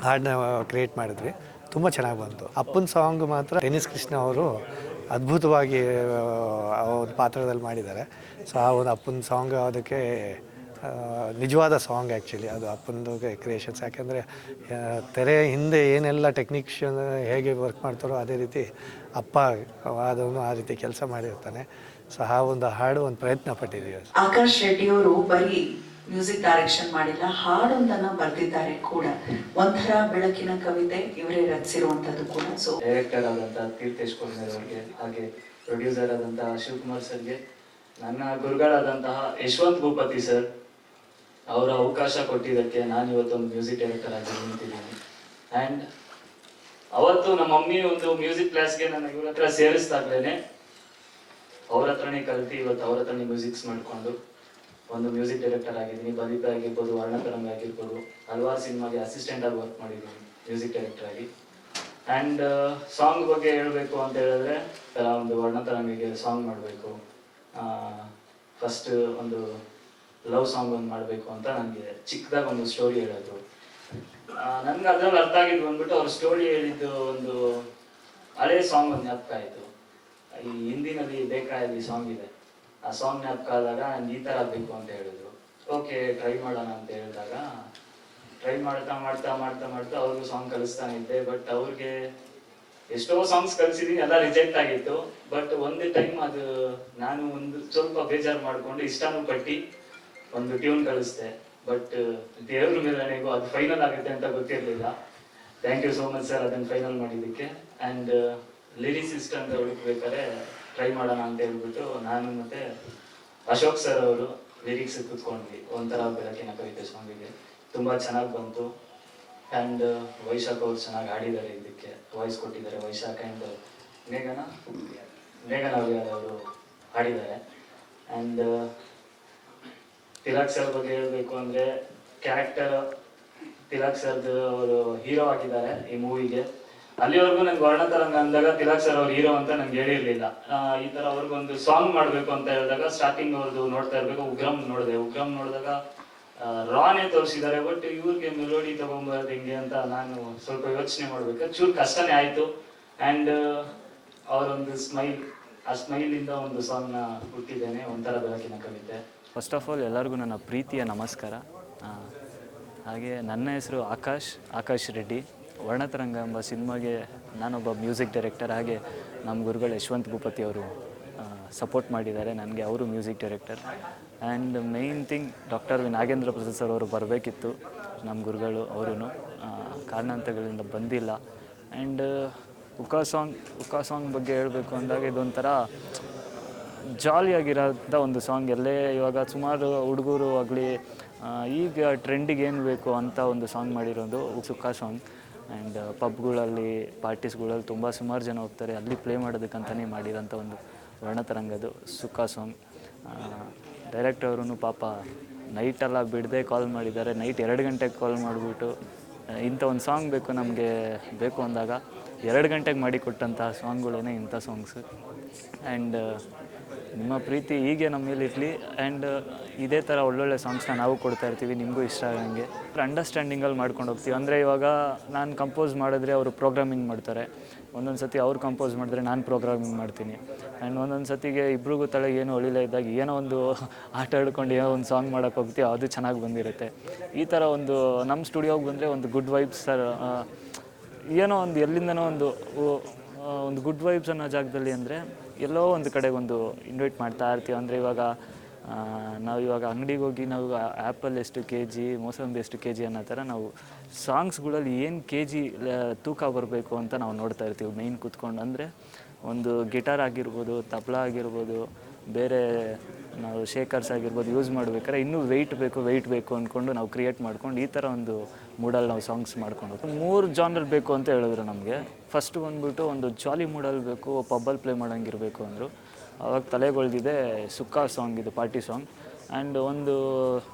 ಹಾಡನ್ನ ಕ್ರಿಯೇಟ್ ಮಾಡಿದ್ವಿ. ತುಂಬ ಚೆನ್ನಾಗಿ ಬಂತು. ಅಪ್ಪನ ಸಾಂಗ್ ಮಾತ್ರ ಟೆನಿಸ್ ಕೃಷ್ಣ ಅವರು ಅದ್ಭುತವಾಗಿ ಆ ಒಂದು ಪಾತ್ರದಲ್ಲಿ ಮಾಡಿದ್ದಾರೆ. ಸೊ ಆ ಒಂದು ಅಪ್ಪನ ಸಾಂಗ್ ಅದಕ್ಕೆ ನಿಜವಾದ ಸಾಂಗ್ ಆ್ಯಕ್ಚುಲಿ ಅದು ಅಪ್ಪನದು ಕ್ರಿಯೇಷನ್ಸ್. ಯಾಕೆಂದರೆ ತೆರೆ ಹಿಂದೆ ಏನೆಲ್ಲ ಟೆಕ್ನಿಷಿಯನ್ ಹೇಗೆ ವರ್ಕ್ ಮಾಡ್ತಾರೋ ಅದೇ ರೀತಿ ಅಪ್ಪ ಅದನ್ನು ಆ ರೀತಿ ಕೆಲಸ ಮಾಡಿರ್ತಾನೆ. ಸೊ ಆ ಒಂದು ಹಾಡು ಒಂದು ಪ್ರಯತ್ನ ಪಟ್ಟಿದ್ದೀವಿ. ಆಕಾಶ್ ರೆಡ್ಡಿ ಅವರು ಬರೀ ಮ್ಯೂಸಿಕ್ ಡೈರೆಕ್ಷನ್ ಮಾಡಿಲ್ಲ, ಹಾಡೊಂದನ್ನ ಬರೆದಿದ್ದಾರೆ ಕೂಡ. ಒಂಥರ ಬೆಳಕಿನ ಕವಿತೆ ಇವರೇ ರಚಿಸಿರುವಂತದ್ದು ಕೂಡ. ಸೊ ಡೈರೆಕ್ಟರ್ ಆದಂತ ತೀರ್ಥೇಶ್ ಕೊರಮೇರ್ ಅವರಿಗೆ, ಹಾಗೆ ಪ್ರೊಡ್ಯೂಸರ್ ಆದಂತಹ ಶಿವಕುಮಾರ್ ಸರ್ಗೆ, ನನ್ನ ಗುರುಗಳಾದಂತಹ ಯಶವಂತ್ ಭೂಪತಿ ಸರ್ ಅವರ ಅವಕಾಶ ಕೊಟ್ಟಿದ್ದಕ್ಕೆ ನಾನು ಇವತ್ತೊಂದು ಮ್ಯೂಸಿಕ್ ಡೈರೆಕ್ಟರ್ ಆಗಿ ನಿಂತಿದ್ದೀನಿ. ಆ್ಯಂಡ್ ಅವತ್ತು ನಮ್ಮ ಮಮ್ಮಿ ಒಂದು ಮ್ಯೂಸಿಕ್ ಕ್ಲಾಸ್ಗೆ ನನ್ನ ಇವ್ರ ಹತ್ರ ಸೇರಿಸ್ದಾಗ್ಲೇನೆ ಅವ್ರ ಹತ್ರನೇ ಕಲ್ತು ಇವತ್ತು ಅವ್ರ ಹತ್ರನೇ ಮ್ಯೂಸಿಕ್ಸ್ ಮಾಡಿಕೊಂಡು ಒಂದು ಮ್ಯೂಸಿಕ್ ಡೈರೆಕ್ಟರ್ ಆಗಿದ್ದೀನಿ. ಬಲಿಪ ಆಗಿರ್ಬೋದು, ವರ್ಣತರಂಗ ಆಗಿರ್ಬೋದು, ಹಲವಾರು ಸಿನಿಮಾಗೆ ಅಸಿಸ್ಟೆಂಟ್ ಆಗಿ ವರ್ಕ್ ಮಾಡಿದ್ದೀನಿ ಮ್ಯೂಸಿಕ್ ಡೈರೆಕ್ಟರ್ ಆಗಿ. ಆ್ಯಂಡ್ ಸಾಂಗ್ ಬಗ್ಗೆ ಹೇಳಬೇಕು ಅಂತ ಹೇಳಿದ್ರೆ ಒಂದು ವರ್ಣತರಂಗಿಗೆ ಸಾಂಗ್ ಮಾಡಬೇಕು, ಫಸ್ಟ್ ಒಂದು ಲವ್ ಸಾಂಗ್ ಒಂದು ಮಾಡಬೇಕು ಅಂತ ನನಗೆ ಚಿಕ್ಕದಾಗ ಒಂದು ಸ್ಟೋರಿ ಹೇಳೋದು. ನನ್ಗೆ ಅದ್ರಲ್ಲಿ ಅರ್ಥ ಆಗಿದ್ದು ಬಂದ್ಬಿಟ್ಟು ಅವ್ರ ಸ್ಟೋರಿ ಹೇಳಿದ್ದು ಒಂದು ಹಳೆ ಸಾಂಗ್ ಒಂದು ಜ್ಞಾಪಕ ಆಯಿತು. ಈ ಹಿಂದಿನಲ್ಲಿ ಬೇಕಾಯಲ್ಲಿ ಸಾಂಗ್ ಇದೆ, ಆ ಸಾಂಗ್ ಜ್ಞಾಪಕ ಆದಾಗ ನಂಗೆ ಈ ಥರ ಬೇಕು ಅಂತ ಹೇಳಿದ್ರು. ಓಕೆ ಟ್ರೈ ಮಾಡೋಣ ಅಂತ ಹೇಳಿದಾಗ ಟ್ರೈ ಮಾಡ್ತಾ ಮಾಡ್ತಾ ಮಾಡ್ತಾ ಮಾಡ್ತಾ ಅವ್ರಿಗೂ ಸಾಂಗ್ ಕಲಿಸ್ತಾನೆ ಇದ್ದೆ. ಬಟ್ ಅವ್ರಿಗೆ ಎಷ್ಟೋ ಸಾಂಗ್ಸ್ ಕಲಿಸಿದೀನಿ, ಎಲ್ಲ ರಿಜೆಕ್ಟ್ ಆಗಿತ್ತು. ಬಟ್ ಒಂದು ಟೈಮ್ ಅದು ನಾನು ಒಂದು ಸ್ವಲ್ಪ ಬೇಜಾರು ಮಾಡಿಕೊಂಡು ಇಷ್ಟನೂ ಪಟ್ಟು ಒಂದು ಟ್ಯೂನ್ ಕಳಿಸ್ದೆ. ಬಟ್ ದೇವ್ರ ಮೇಲೆಗೂ ಅದು ಫೈನಲ್ ಆಗುತ್ತೆ ಅಂತ ಗೊತ್ತಿರಲಿಲ್ಲ. Thank you so much sir ಅದನ್ನು ಫೈನಲ್ ಮಾಡಿದ್ದಕ್ಕೆ. ಆ್ಯಂಡ್ ಲಿರಿಸಿಸ್ಟ್ ಅಂತ ಹುಡುಕ್ಬೇಕಾದ್ರೆ ಟ್ರೈ ಮಾಡೋಣ ಅಂತ ಹೇಳ್ಬಿಟ್ಟು ನಾನು ಮತ್ತು ಅಶೋಕ್ ಸರ್ ಅವರು ಲಿರಿಕ್ಸ್ ಕೂತ್ಕೊಂಡ್ವಿ ಒಂಥರ ಬೆಳಕಿನ ಕವಿತೆ ಸಾಂಗಿಗೆ. ತುಂಬ ಚೆನ್ನಾಗಿ ಬಂತು. ಆ್ಯಂಡ್ ವೈಶಾಖ್ ಅವ್ರು ಚೆನ್ನಾಗಿ ಹಾಡಿದ್ದಾರೆ, ಇದಕ್ಕೆ ವಾಯ್ಸ್ ಕೊಟ್ಟಿದ್ದಾರೆ. ವೈಶಾಖ್ ಆ್ಯಂಡ್ ಮೇಘನಾ ಅವರು ಹಾಡಿದ್ದಾರೆ. ಆ್ಯಂಡ್ ತಿಲಕ್ ಸರ್ ಬಗ್ಗೆ ಹೇಳಬೇಕು ಅಂದರೆ ಕ್ಯಾರೆಕ್ಟರ್ ತಿಲಕ್ ಸರ್ದು ಅವರು ಹೀರೋ ಆಗಿದ್ದಾರೆ ಈ ಮೂವಿಗೆ. ಅಲ್ಲಿವರೆಗೂ ನಂಗೆ ವರ್ಣತರಂಗ ಅಂದಾಗ ತಿಲಕ್ ಸರ್ ಅವ್ರು ಹೀರೋ ಅಂತ ನಂಗೆ ಹೇಳಿರ್ಲಿಲ್ಲ. ಈ ಥರ ಅವ್ರಿಗೊಂದು ಸಾಂಗ್ ಮಾಡಬೇಕು ಅಂತ ಹೇಳಿದಾಗ ಸ್ಟಾರ್ಟಿಂಗ್ ಅವ್ರದ್ದು ನೋಡ್ತಾ ಇರಬೇಕು. ಉಗ್ರಂ ನೋಡಿದಾಗ ರಾನೇ ತೋರಿಸಿದ್ದಾರೆ. ಬಟ್ ಇವ್ರಿಗೆ ಮೆಲೋಡಿ ತಗೊಂಬರೋದು ಹೆಂಗೆ ಅಂತ ನಾನು ಸ್ವಲ್ಪ ಯೋಚನೆ ಮಾಡಬೇಕು. ಚೂರು ಕಷ್ಟನೇ ಆಯಿತು. ಆ್ಯಂಡ್ ಅವರೊಂದು ಸ್ಮೈಲ್, ಆ ಸ್ಮೈಲಿಂದ ಒಂದು ಸಾಂಗ್ನ ಹುಟ್ಟಿದ್ದೇನೆ, ಒಂಥರ ಬೆಳಕಿನ ಕವಿತೆ. ಫಸ್ಟ್ ಆಫ್ ಆಲ್ ಎಲ್ಲರಿಗೂ ನನ್ನ ಪ್ರೀತಿಯ ನಮಸ್ಕಾರ. ಹಾಗೆ ನನ್ನ ಹೆಸರು ಆಕಾಶ್ ರೆಡ್ಡಿ. ವರ್ಣತರಂಗ ಎಂಬ ಸಿನಿಮಾಗೆ ನಾನೊಬ್ಬ ಮ್ಯೂಸಿಕ್ ಡೈರೆಕ್ಟರ್. ಹಾಗೆ ನಮ್ಮ ಗುರುಗಳು ಯಶವಂತ್ ಭೂಪತಿ ಅವರು ಸಪೋರ್ಟ್ ಮಾಡಿದ್ದಾರೆ ನನಗೆ, ಅವರು music director. And main thing doctor Nagendra Prasad sir ಅವರು ಬರಬೇಕಿತ್ತು, ನಮ್ಮ ಗುರುಗಳು. ಅವರು ಕಾರಣಾಂತರಗಳಿಂದ ಬಂದಿಲ್ಲ. ಆ್ಯಂಡ್ ಉಕಾ ಸಾಂಗ್ ಬಗ್ಗೆ ಹೇಳಬೇಕು ಅಂದಾಗ ಇದೊಂಥರ ಜಾಲಿಯಾಗಿರೋಂಥ ಒಂದು ಸಾಂಗ್. ಎಲ್ಲೇ ಇವಾಗ ಸುಮಾರು ಹುಡುಗರು ಆಗಲಿ ಈಗ ಟ್ರೆಂಡಿಗೆ ಏನು ಬೇಕು ಅಂತ ಒಂದು ಸಾಂಗ್ ಮಾಡಿರೋದು ಸುಕ್ಕಾ ಸಾಂಗ್. ಆ್ಯಂಡ್ ಪಬ್ಗಳಲ್ಲಿ ಪಾರ್ಟೀಸ್ಗಳಲ್ಲಿ ಸುಮಾರು ಜನ ಹೋಗ್ತಾರೆ, ಅಲ್ಲಿ ಪ್ಲೇ ಮಾಡೋದಕ್ಕಂತಲೇ ಮಾಡಿರೋಂಥ ಒಂದು ವರ್ಣತರಂಗದು ಸುಕ್ಕಾ ಸಾಂಗ್. ಡೈರೆಕ್ಟರ್ ಅವರು ಪಾಪ ನೈಟೆಲ್ಲ ಬಿಡದೆ ಕಾಲ್ ಮಾಡಿದ್ದಾರೆ. ನೈಟ್ 2 ಗಂಟೆಗೆ ಕಾಲ್ ಮಾಡಿಬಿಟ್ಟು ಇಂಥ ಒಂದು ಸಾಂಗ್ ನಮಗೆ ಬೇಕು ಅಂದಾಗ 2 ಗಂಟೆಗೆ ಮಾಡಿಕೊಟ್ಟಂತಹ ಸಾಂಗ್ಗಳೇ ಇಂಥ ಸಾಂಗ್ಸು. ಆ್ಯಂಡ್ ನಿಮ್ಮ ಪ್ರೀತಿ ಹೀಗೆ ನಮ್ಮ ಮೇಲೆ ಇರಲಿ. ಆ್ಯಂಡ್ ಇದೇ ಥರ ಒಳ್ಳೊಳ್ಳೆ ಸಾಂಗ್ಸ್ನ ನಾವು ಕೊಡ್ತಾ ಇರ್ತೀವಿ, ನಿಮಗೂ ಇಷ್ಟ ಆಗಂಗೆ. ಅಂಡರ್ಸ್ಟ್ಯಾಂಡಿಂಗಲ್ಲಿ ಮಾಡ್ಕೊಂಡು ಹೋಗ್ತೀವಿ. ಅಂದರೆ ಇವಾಗ ನಾನು ಕಂಪೋಸ್ ಮಾಡಿದ್ರೆ ಅವರು ಪ್ರೋಗ್ರಾಮಿಂಗ್ ಮಾಡ್ತಾರೆ, ಒಂದೊಂದು ಸತಿ ಅವ್ರು ಕಂಪೋಸ್ ಮಾಡಿದ್ರೆ ನಾನು ಪ್ರೋಗ್ರಾಮಿಂಗ್ ಮಾಡ್ತೀನಿ. ಆ್ಯಂಡ್ ಒಂದೊಂದು ಸತಿಗೆ ಇಬ್ರಿಗೂ ತಲೆಗೆ ಏನೋ ಹೊಳಿಲೇ ಇದ್ದಾಗ ಏನೋ ಒಂದು ಆಟ ಆಡ್ಕೊಂಡು ಏನೋ ಒಂದು ಸಾಂಗ್ ಮಾಡೋಕ್ಕೆ ಹೋಗ್ತೀವಿ, ಅದು ಚೆನ್ನಾಗಿ ಬಂದಿರುತ್ತೆ. ಈ ಥರ ಒಂದು ನಮ್ಮ ಸ್ಟುಡಿಯೋಗೆ ಬಂದರೆ ಒಂದು ಗುಡ್ ವೈಬ್ಸ್ ಸರ್, ಏನೋ ಒಂದು ಎಲ್ಲಿಂದನೋ ಒಂದು ಗುಡ್ ವೈಬ್ಸ್ ಅನ್ನೋ ಜಾಗದಲ್ಲಿ ಅಂದರೆ ಎಲ್ಲೋ ಒಂದು ಕಡೆಗೆ ಒಂದು ಇನ್ವೈಟ್ ಮಾಡ್ತಾ ಇರ್ತೀವಿ. ಅಂದರೆ ನಾವು ಇವಾಗ ಅಂಗಡಿಗೆ ಹೋಗಿ ನಾವು ಆ್ಯಪಲ್ ಎಷ್ಟು kg, ಮೋಸಂಬಿ ಎಷ್ಟು kg ಅನ್ನೋ ಥರ ನಾವು ಸಾಂಗ್ಸ್ಗಳಲ್ಲಿ ಏನು kg ತೂಕ ಬರಬೇಕು ಅಂತ ನಾವು ನೋಡ್ತಾ ಇರ್ತೀವಿ ಮೇಯ್ನ್ ಕೂತ್ಕೊಂಡು. ಅಂದರೆ ಒಂದು ಗಿಟಾರ್ ಆಗಿರ್ಬೋದು, ತಬಲಾ ಆಗಿರ್ಬೋದು, ಬೇರೆ ನಾವು ಶೇಕರ್ಸ್ ಆಗಿರ್ಬೋದು ಯೂಸ್ ಮಾಡ್ಬೇಕಾದ್ರೆ ಇನ್ನೂ ವೆಯ್ಟ್ ಬೇಕು ಅಂದ್ಕೊಂಡು ನಾವು ಕ್ರಿಯೇಟ್ ಮಾಡ್ಕೊಂಡು ಈ ಥರ ಒಂದು ಮೂಡಲ್ಲಿ ನಾವು ಸಾಂಗ್ಸ್ ಮಾಡ್ಕೊಂಡು 3 ಜಾನರ್ ಬೇಕು ಅಂತ ಹೇಳಿದ್ರು ನಮಗೆ. ಫಸ್ಟ್ ಬಂದ್ಬಿಟ್ಟು ಒಂದು ಜಾಲಿ ಮೂಡಲ್ಲಿ ಬೇಕು, ಪಬ್ಬಲ್ಲಿ ಪ್ಲೇ ಮಾಡೋಂಗಿರಬೇಕು ಅಂದರು. ಆವಾಗ ತಲೆಗೊಳ್ದಿದೆ ಸುಕ್ಕಾ ಸಾಂಗ್, ಇದು ಪಾರ್ಟಿ ಸಾಂಗ್. ಆ್ಯಂಡ್ ಒಂದು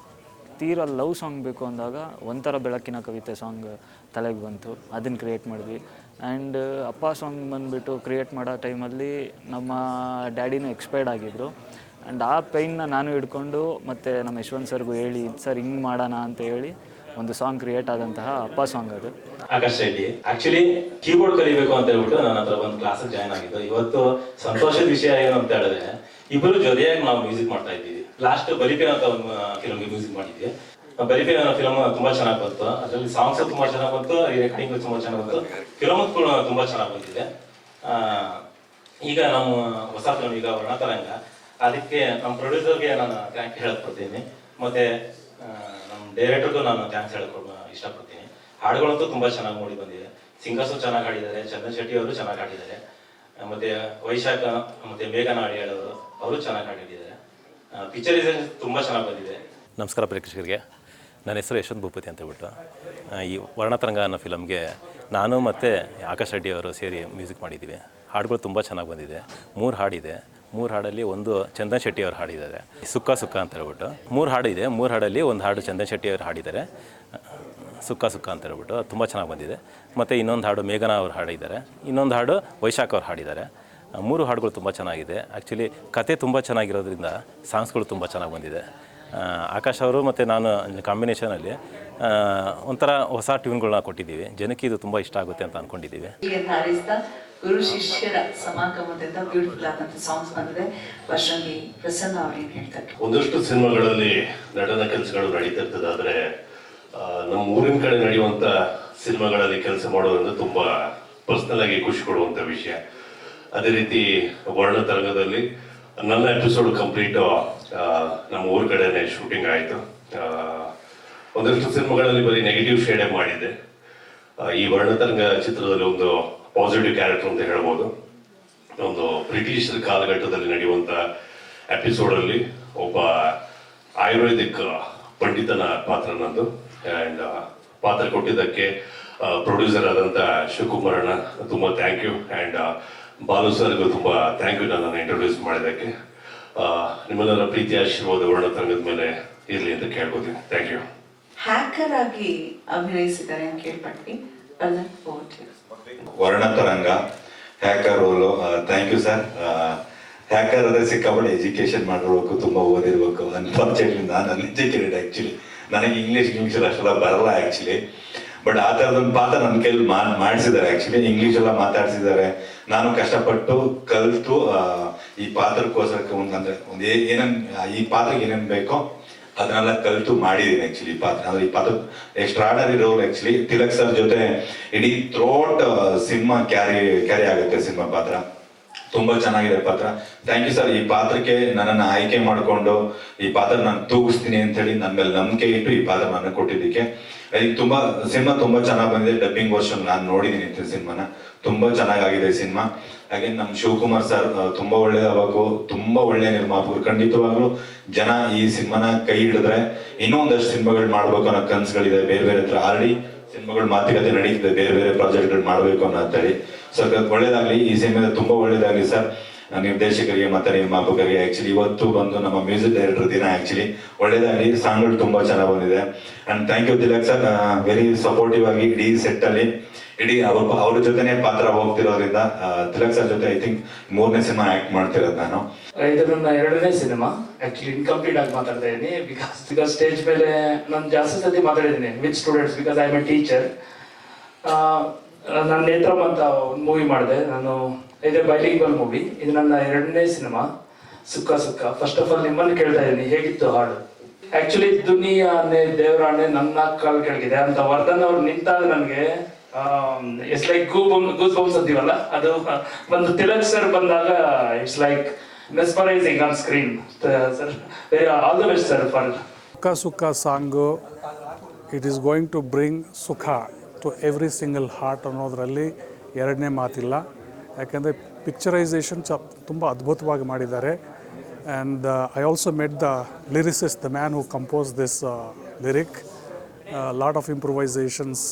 ತೀರಾ ಲವ್ ಸಾಂಗ್ ಬೇಕು ಅಂದಾಗ ಒಂಥರ ಬೆಳಕಿನ ಕವಿತೆ ಸಾಂಗ್ ತಲೆಗೆ ಬಂತು, ಅದನ್ನು ಕ್ರಿಯೇಟ್ ಮಾಡಿದ್ವಿ. ಆ್ಯಂಡ್ ಅಪ್ಪ ಸಾಂಗ್ ಬಂದುಬಿಟ್ಟು ಕ್ರಿಯೇಟ್ ಮಾಡೋ ಟೈಮಲ್ಲಿ ನಮ್ಮ ಡ್ಯಾಡಿನೂ ಎಕ್ಸ್ಪೈರ್ಡ್ ಆಗಿದ್ದರು. ಆ್ಯಂಡ್ ಆ ಪೈನ್ನ ನಾನು ಹಿಡ್ಕೊಂಡು ಮತ್ತು ನಮ್ಮ ಯಶವಂತ್ ಸರ್ಗೂ ಹೇಳಿ ಸರ್ ಹಿಂಗೆ ಮಾಡೋಣ ಅಂತ ಹೇಳಿ ಒಂದು ಸಾಂಗ್ ಕ್ರಿಯೇಟ್ ಆದಂತಹ ಅಪ್ಪ ಸಾಂಗ್ ಅದು. ಆಕಾಶ್ ರೆಡ್ಡಿ ಆಕ್ಚುಲಿ ಕೀಬೋರ್ಡ್ ಕಲಿಬೇಕು ಅಂತ ಹೇಳ್ಬಿಟ್ಟು ನನ್ನ ಹತ್ರ ಒಂದು ಕ್ಲಾಸಿಗೆ ಜಾಯ್ನ್ ಆಗಿದ್ದು. ಇವತ್ತು ಸಂತೋಷದ ವಿಷಯ ಏನು ಅಂತ ಹೇಳಿದ್ರೆ ಇಬ್ಬರು ಜೊತೆಯಾಗಿ ನಾವು ಮ್ಯೂಸಿಕ್ ಮಾಡ್ತಾ ಇದ್ದೀವಿ. ಲಾಸ್ಟ್ ಬಲಿಪೇನ ಅಂತ ಒಂದು ಫಿಲ್ಮ್ಗೆ ಮ್ಯೂಸಿಕ್ ಮಾಡಿದ್ವಿ. ಬಲಿಪೇನ ಫಿಲ್ಮ್ ತುಂಬಾ ಚೆನ್ನಾಗಿ ಬಂತು, ಅದರಲ್ಲಿ ಸಾಂಗ್ಸ್ ತುಂಬಾ ಚೆನ್ನಾಗಿ ಬಂತು, ರೆಕಾರ್ಡಿಂಗ್ ತುಂಬಾ ಚೆನ್ನಾಗಿ ಬಂತು, ಫಿಲ್ಮ್ ಕೂಡ ತುಂಬಾ ಚೆನ್ನಾಗಿ ಬಂದಿದೆ. ಈಗ ನಮ್ಮ ಹೊಸ ಫಿಲ್ಮ್ ಈಗ ವರ್ಣತರಂಗ, ಅದಕ್ಕೆ ನಮ್ಮ ಪ್ರೊಡ್ಯೂಸರ್ಗೆ ನಾನು ಥ್ಯಾಂಕ್ ಹೇಳ್ಕೊಡ್ತೀನಿ, ಮತ್ತೆ ನಮ್ಮ ಡೈರೆಕ್ಟರ್ಗೂ ನಾನು ಥ್ಯಾಂಕ್ಸ್ ಇಷ್ಟಪಡ್ತೀನಿ. ಹಾಡುಗಳಂತೂ ತುಂಬಾ ಚೆನ್ನಾಗಿ ಮೂಡಿ ಬಂದಿದೆ, ಸಿಂಗರ್ಸು ಚೆನ್ನಾಗಿ ಹಾಡಿದ್ದಾರೆ, ಚಂದನ್ ಶೆಟ್ಟಿ ಅವರು ಚೆನ್ನಾಗಿ ಹಾಡಿದ್ದಾರೆ, ಮತ್ತೆ ವೈಶಾಖ ಮತ್ತೆ ಮೇಘನಾ ಅವರು ಚೆನ್ನಾಗಿ ಹಾಡಿದ್ದಾರೆ. ಪಿಕ್ಚರೈಸೇಷನ್ ತುಂಬಾ ಚೆನ್ನಾಗಿ ಬಂದಿದೆ. ನಮಸ್ಕಾರ ಪ್ರೇಕ್ಷಕರಿಗೆ. ನನ್ನ ಹೆಸರು ಯಶವಂತ್ ಭೂಪತಿ ಅಂತ ಹೇಳ್ಬಿಟ್ಟು. ಈ ವರ್ಣತರಂಗ ಅನ್ನೋ ಫಿಲಮ್ಗೆ ನಾನು ಮತ್ತು ಆಕಾಶ್ ರೆಡ್ಡಿ ಅವರು ಸೇರಿ ಮ್ಯೂಸಿಕ್ ಮಾಡಿದ್ದೀವಿ. ಹಾಡುಗಳು ತುಂಬ ಚೆನ್ನಾಗಿ ಬಂದಿದೆ. 3 ಹಾಡಿದೆ. 3 ಹಾಡಲ್ಲಿ ಒಂದು ಚಂದನ್ ಶೆಟ್ಟಿ ಅವರು ಹಾಡಿದ್ದಾರೆ, ಸುಕ್ಕ ಸುಕ್ಕ ಅಂತ ಹೇಳ್ಬಿಟ್ಟು. 3 ಹಾಡಿದೆ. 3 ಹಾಡಲ್ಲಿ ಒಂದು ಹಾಡು ಚಂದನ್ ಶೆಟ್ಟಿ ಅವರು ಹಾಡಿದ್ದಾರೆ, ಸುಕ್ಕ ಸುಕ್ಕ ಅಂತ ಹೇಳ್ಬಿಟ್ಟು. ಅದು ತುಂಬ ಚೆನ್ನಾಗಿ ಬಂದಿದೆ. ಮತ್ತು ಇನ್ನೊಂದು ಹಾಡು ಮೇಘನಾ ಅವರು ಹಾಡಿದ್ದಾರೆ, ಇನ್ನೊಂದು ಹಾಡು ವೈಶಾಖ್ ಅವ್ರು ಹಾಡಿದ್ದಾರೆ. 3 ಹಾಡುಗಳು ತುಂಬ ಚೆನ್ನಾಗಿದೆ. ಆ್ಯಕ್ಚುಲಿ ಕತೆ ತುಂಬ ಚೆನ್ನಾಗಿರೋದ್ರಿಂದ ಸಾಂಗ್ಸ್ಗಳು ತುಂಬ ಚೆನ್ನಾಗಿ ಬಂದಿದೆ. ಆಕಾಶ್ ಅವರು ಮತ್ತು ನಾನು ಕಾಂಬಿನೇಷನಲ್ಲಿ ಒಂಥರ ಹೊಸ ಟ್ಯೂನ್ಗಳನ್ನ ಕೊಟ್ಟಿದ್ದೀವಿ. ಜನಕ್ಕೆ ಇದು ತುಂಬ ಇಷ್ಟ ಆಗುತ್ತೆ ಅಂತ ಅಂದ್ಕೊಂಡಿದ್ದೀವಿ. ಗುರು ಶಿಷ್ಯರ ಸಮಾಗಮದಿಂದ ಬ್ಯೂಟಿಫುಲ್ ಆದಂತ ಸಾಂಗ್ಸ್ ಬಂದಿದೆ. ವರ್ಷಂಗಿ ಪ್ರಸನ್ನ ಅವ್ರು ಏನ್ ಹೇಳ್ತಾರೆ? ಒಂದಷ್ಟು ಸಿನಿಮಾಗಳಲ್ಲಿ ನಟನ ಕೆಲಸಗಳು ನಡೀತಿರ್ತದೆ, ಆದರೆ ನಮ್ಮ ಊರಿನ ಕಡೆ ನಡೆಯುವಂತ ಸಿನಿಮಾಗಳಲ್ಲಿ ಕೆಲಸ ಮಾಡೋದ್ರಿಂದ ತುಂಬಾ ಪರ್ಸನಲ್ ಆಗಿ ಖುಷಿ ಕೊಡುವಂತ ವಿಷಯ. ಅದೇ ರೀತಿ ವರ್ಣತರಂಗದಲ್ಲಿ ನನ್ನ ಎಪಿಸೋಡ್ ಕಂಪ್ಲೀಟ್ ನಮ್ಮ ಊರ ಕಡೆನೆ ಶೂಟಿಂಗ್ ಆಯಿತು. ಒಂದಷ್ಟು ಸಿನಿಮಾಗಳಲ್ಲಿ ಬರೀ ನೆಗೆಟಿವ್ ಶೇಡೇ ಮಾಡಿದೆ. ಈ ವರ್ಣತರಂಗ ಚಿತ್ರದಲ್ಲಿ ಒಂದು ಪಾಸಿಟಿವ್ ಕ್ಯಾರೆಕ್ಟರ್ ಅಂತ ಹೇಳ್ಬೋದು. ಒಂದು ಬ್ರಿಟಿಷರ ಕಾಲಘಟ್ಟದಲ್ಲಿ ನಡೆಯುವಂತ ಎಪಿಸೋಡಲ್ಲಿ ಒಬ್ಬ ಆಯುರ್ವೇದಿಕ್ ಪಂಡಿತನ ಪಾತ್ರ ನಂದು. ಆ್ಯಂಡ್ ಪಾತ್ರ ಕೊಟ್ಟಿದ್ದಕ್ಕೆ ಪ್ರೊಡ್ಯೂಸರ್ ಆದಂಥ ಶಿವಕುಮಾರಣ್ಣ ತುಂಬ ಥ್ಯಾಂಕ್ ಯು. ಆ್ಯಂಡ್ ಬಾಲು ಸರ್ಗೂ ತುಂಬ ಥ್ಯಾಂಕ್ ಯು ನನ್ನನ್ನು ಇಂಟ್ರೊಡ್ಯೂಸ್ ಮಾಡಿದ್ದಕ್ಕೆ. ನಿಮ್ಮೆಲ್ಲರ ಪ್ರೀತಿ ಆಶೀರ್ವಾದ ವರ್ಣತರಂಗದ ಮೇಲೆ ಇರಲಿ ಅಂತ ಕೇಳ್ಕೊತೀನಿ. Thank you. ಹ್ಯಾಕರ್ ಆಗಿ ಅಭಿನಯಿಸಿದ್ದಾರೆ ಅಂತ ಕೇಳ್ಪಟ್ಟಿ. Varnatharanga hacker role. Thank you sir. Hacker ಅಂದರೆ ಸಿಕ್ಕಾಪಟ್ಟೆ ಎಜುಕೇಶನ್ ಮಾಡಿರ್ಬೇಕು, ತುಂಬ ಓದಿರ್ಬೇಕು. ಅನ್ಫಾರ್ಚುನೇಟ್ಲಿ ನಾನು ಅನ್ಎಜುಕೇಟೆಡ್ ಆ್ಯಕ್ಚುಲಿ. ನನಗೆ ಇಂಗ್ಲೀಷ್ ಅಷ್ಟೆಲ್ಲ ಬರಲ್ಲ ಆ್ಯಕ್ಚುಲಿ. ಬಟ್ ಆ ಥರದೊಂದು ಪಾತ್ರ ನನ್ನ ಕೈಲಿ ಮಾಡಿಸಿದ್ದಾರೆ ಆ್ಯಕ್ಚುಲಿ. ಇಂಗ್ಲೀಷ್ ಎಲ್ಲ ಮಾತಾಡ್ಸಿದ್ದಾರೆ. ನಾನು ಕಷ್ಟಪಟ್ಟು ಕಲಿತು ಈ ಪಾತ್ರಕ್ಕೋಸ್ಕರಕ್ಕೆ ಒಂದು ಏನೇನು ಈ ಪಾತ್ರಕ್ಕೆ ಏನೇನು ಬೇಕೋ ಅದನ್ನೆಲ್ಲ ಕಲಿತು ಮಾಡಿದ್ದೀನಿ ಆ್ಯಕ್ಚುಲಿ. ಈ ಪಾತ್ರ ಅಂದ್ರೆ ಈ ಪಾತ್ರ extraordinary role actually. Tilak sir ಜೊತೆ ಇಡೀ ಥ್ರೋಟ್ ಸಿನಿಮಾ ಕ್ಯಾರಿ ಆಗುತ್ತೆ ಸಿನಿಮಾ ಪಾತ್ರ. ತುಂಬಾ ಚೆನ್ನಾಗಿದೆ ಪಾತ್ರ. Thank you sir. ಈ ಪಾತ್ರಕ್ಕೆ ನನ್ನನ್ನು ಆಯ್ಕೆ ಮಾಡಿಕೊಂಡು ಈ ಪಾತ್ರ ನಾನು ತೂಗಿಸ್ತೀನಿ ಅಂತ ಹೇಳಿ ನನ್ನ ಮೇಲೆ ನಂಬಿಕೆ ಇಟ್ಟು ಈ ಪಾತ್ರ ನನಗೆ ಕೊಟ್ಟಿದ್ದಕ್ಕೆ. ಅದಕ್ಕೆ ಸಿನಿಮಾ ತುಂಬಾ ಚೆನ್ನಾಗಿ ಬಂದಿದೆ. ಡಬ್ಬಿಂಗ್ ವರ್ಷನ್ ನಾನು ನೋಡಿದ್ದೀನಿ ಸಿನಿಮಾನ. ತುಂಬಾ ಚೆನ್ನಾಗಿದೆ ಸಿನಿಮಾ. ಹಾಗೆ ನಮ್ಮ ಶಿವಕುಮಾರ್ ಸರ್ ತುಂಬಾ ಒಳ್ಳೇದಾಗಬೇಕು, ತುಂಬಾ ಒಳ್ಳೆ ನಿರ್ಮಾಪಕರು. ಖಂಡಿತವಾಗ್ಲೂ ಜನ ಈ ಸಿನಿಮಾನ ಕೈ ಹಿಡಿದ್ರೆ ಇನ್ನೂ ಒಂದಷ್ಟು ಸಿನಿಮಾಗಳು ಮಾಡ್ಬೇಕು ಅನ್ನೋ ಕನಸುಗಳಿದೆ. ಬೇರೆ ಬೇರೆ ಹತ್ರ ಆಲ್ರೆಡಿ ಸಿನಿಮಾಗಳು ಮಾತುಕತೆ ನಡೀತಿದೆ, ಬೇರೆ ಬೇರೆ ಪ್ರಾಜೆಕ್ಟ್ಗಳು ಮಾಡಬೇಕು ಅನ್ನೋ ಅಂತೇಳಿ. ಸೊ ಒಳ್ಳೇದಾಗ್ಲಿ, ಈ ಸಿನಿಮಾ ತುಂಬಾ ಒಳ್ಳೇದಾಗ್ಲಿ ಸರ್. ನಿರ್ದೇಶಕರಿಗೆ ಮತ್ತೆ ನಿರ್ಮಾಪಕರಿಗೆ. ಆಕ್ಚುಲಿ ಇವತ್ತು ಬಂದು ನಮ್ಮ ಮ್ಯೂಸಿಕ್ ಡೈರೆಕ್ಟರ್ ದಿನ. ಆಕ್ಚುಲಿ ಒಳ್ಳೇದಾಗ್ಲಿ. ಸಾಂಗ್ಗಳು ತುಂಬಾ ಚೆನ್ನಾಗಿ ಬಂದಿದೆ. And thank you Tilak sir. Very supportive ಆಗಿ ಇಡೀ ಸೆಟ್ ಅಲ್ಲಿ ಇಡೀ ಅವ್ರ ಜೊತೆನೆ ಪಾತ್ರ ಹೋಗ್ತಿರೋದ್ರಿಂದ. ತಿಲಕ್ ಸರ್ ಜೊತೆ ಐ ಥಿಂಕ್ 3ನೇ ಸಿನಿಮಾ ಆಕ್ಟ್ ಮಾಡ್ತಿರೋದು ನಾನು. ಇದು ನನ್ನ 2ನೇ ಸಿನಿಮಾ. ಆಕ್ಚುಲಿ ಇನ್ಕಂಪ್ಲೀಟ್ ಆಗಿ ಮಾತಾಡ್ತಾ ಇದ್ದೀನಿ. ಬಿಕಾಸ್ ಸ್ಟೇಜ್ ಮೇಲೆ ನಾನು ಜಾಸ್ತಿ ಸತಿ ಮಾತಾಡಿದ್ದೀನಿ with students. Because I am a teacher. ನಾನು ನೇತ್ರಮ್ ಅಂತ ಒಂದು ಮೂವಿ ಮಾಡಿದೆ ನಾನು. ಇದು ಬೈಲಿಂಗ್ವಲ್ ಮೂವಿ. ಇದು ನನ್ನ 2ನೇ cinema, sukka sukka. First of all ನಿಮ್ಮನ್ನು ಕೇಳ್ತಾ ಇದ್ದೀನಿ, ಹೇಗಿತ್ತು ಹಾಡು? ಆಕ್ಚುಲಿ ದುನಿಯಾನೆ ದೇವರಾಣೆ ನನ್ನ ಕಾಲ್ ಕೆಳಗಿದೆ ಅಂತ ವರ್ಧನ್ ಅವ್ರು ನಿಂತಾಗ ನನಗೆ ಇಟ್ಸ್ ಲೈಕ್ ಗೂಸ್ ಬಂಪ್ಸ್ ಅಂತೀವಲ್ಲ, ಅದು ಒಂದು ತಿಲಕ್ ಸರ್ ಬಂದಾಗ it's like mesmerizing on screen. Sir very all the best sir for ಸುಕ್ಕ ಸುಕ್ಕ song. It is going to bring ಸುಖ ಟು ಎವ್ರಿ ಸಿಂಗಲ್ ಹಾರ್ಟ್ ಅನ್ನೋದರಲ್ಲಿ 2ನೇ ಮಾತಿಲ್ಲ. ಯಾಕೆಂದರೆ ಪಿಕ್ಚರೈಸೇಷನ್ ತುಂಬ ಅದ್ಭುತವಾಗಿ ಮಾಡಿದ್ದಾರೆ. And I also met the lyricist, the man who compose this lyric. Lot of improvisations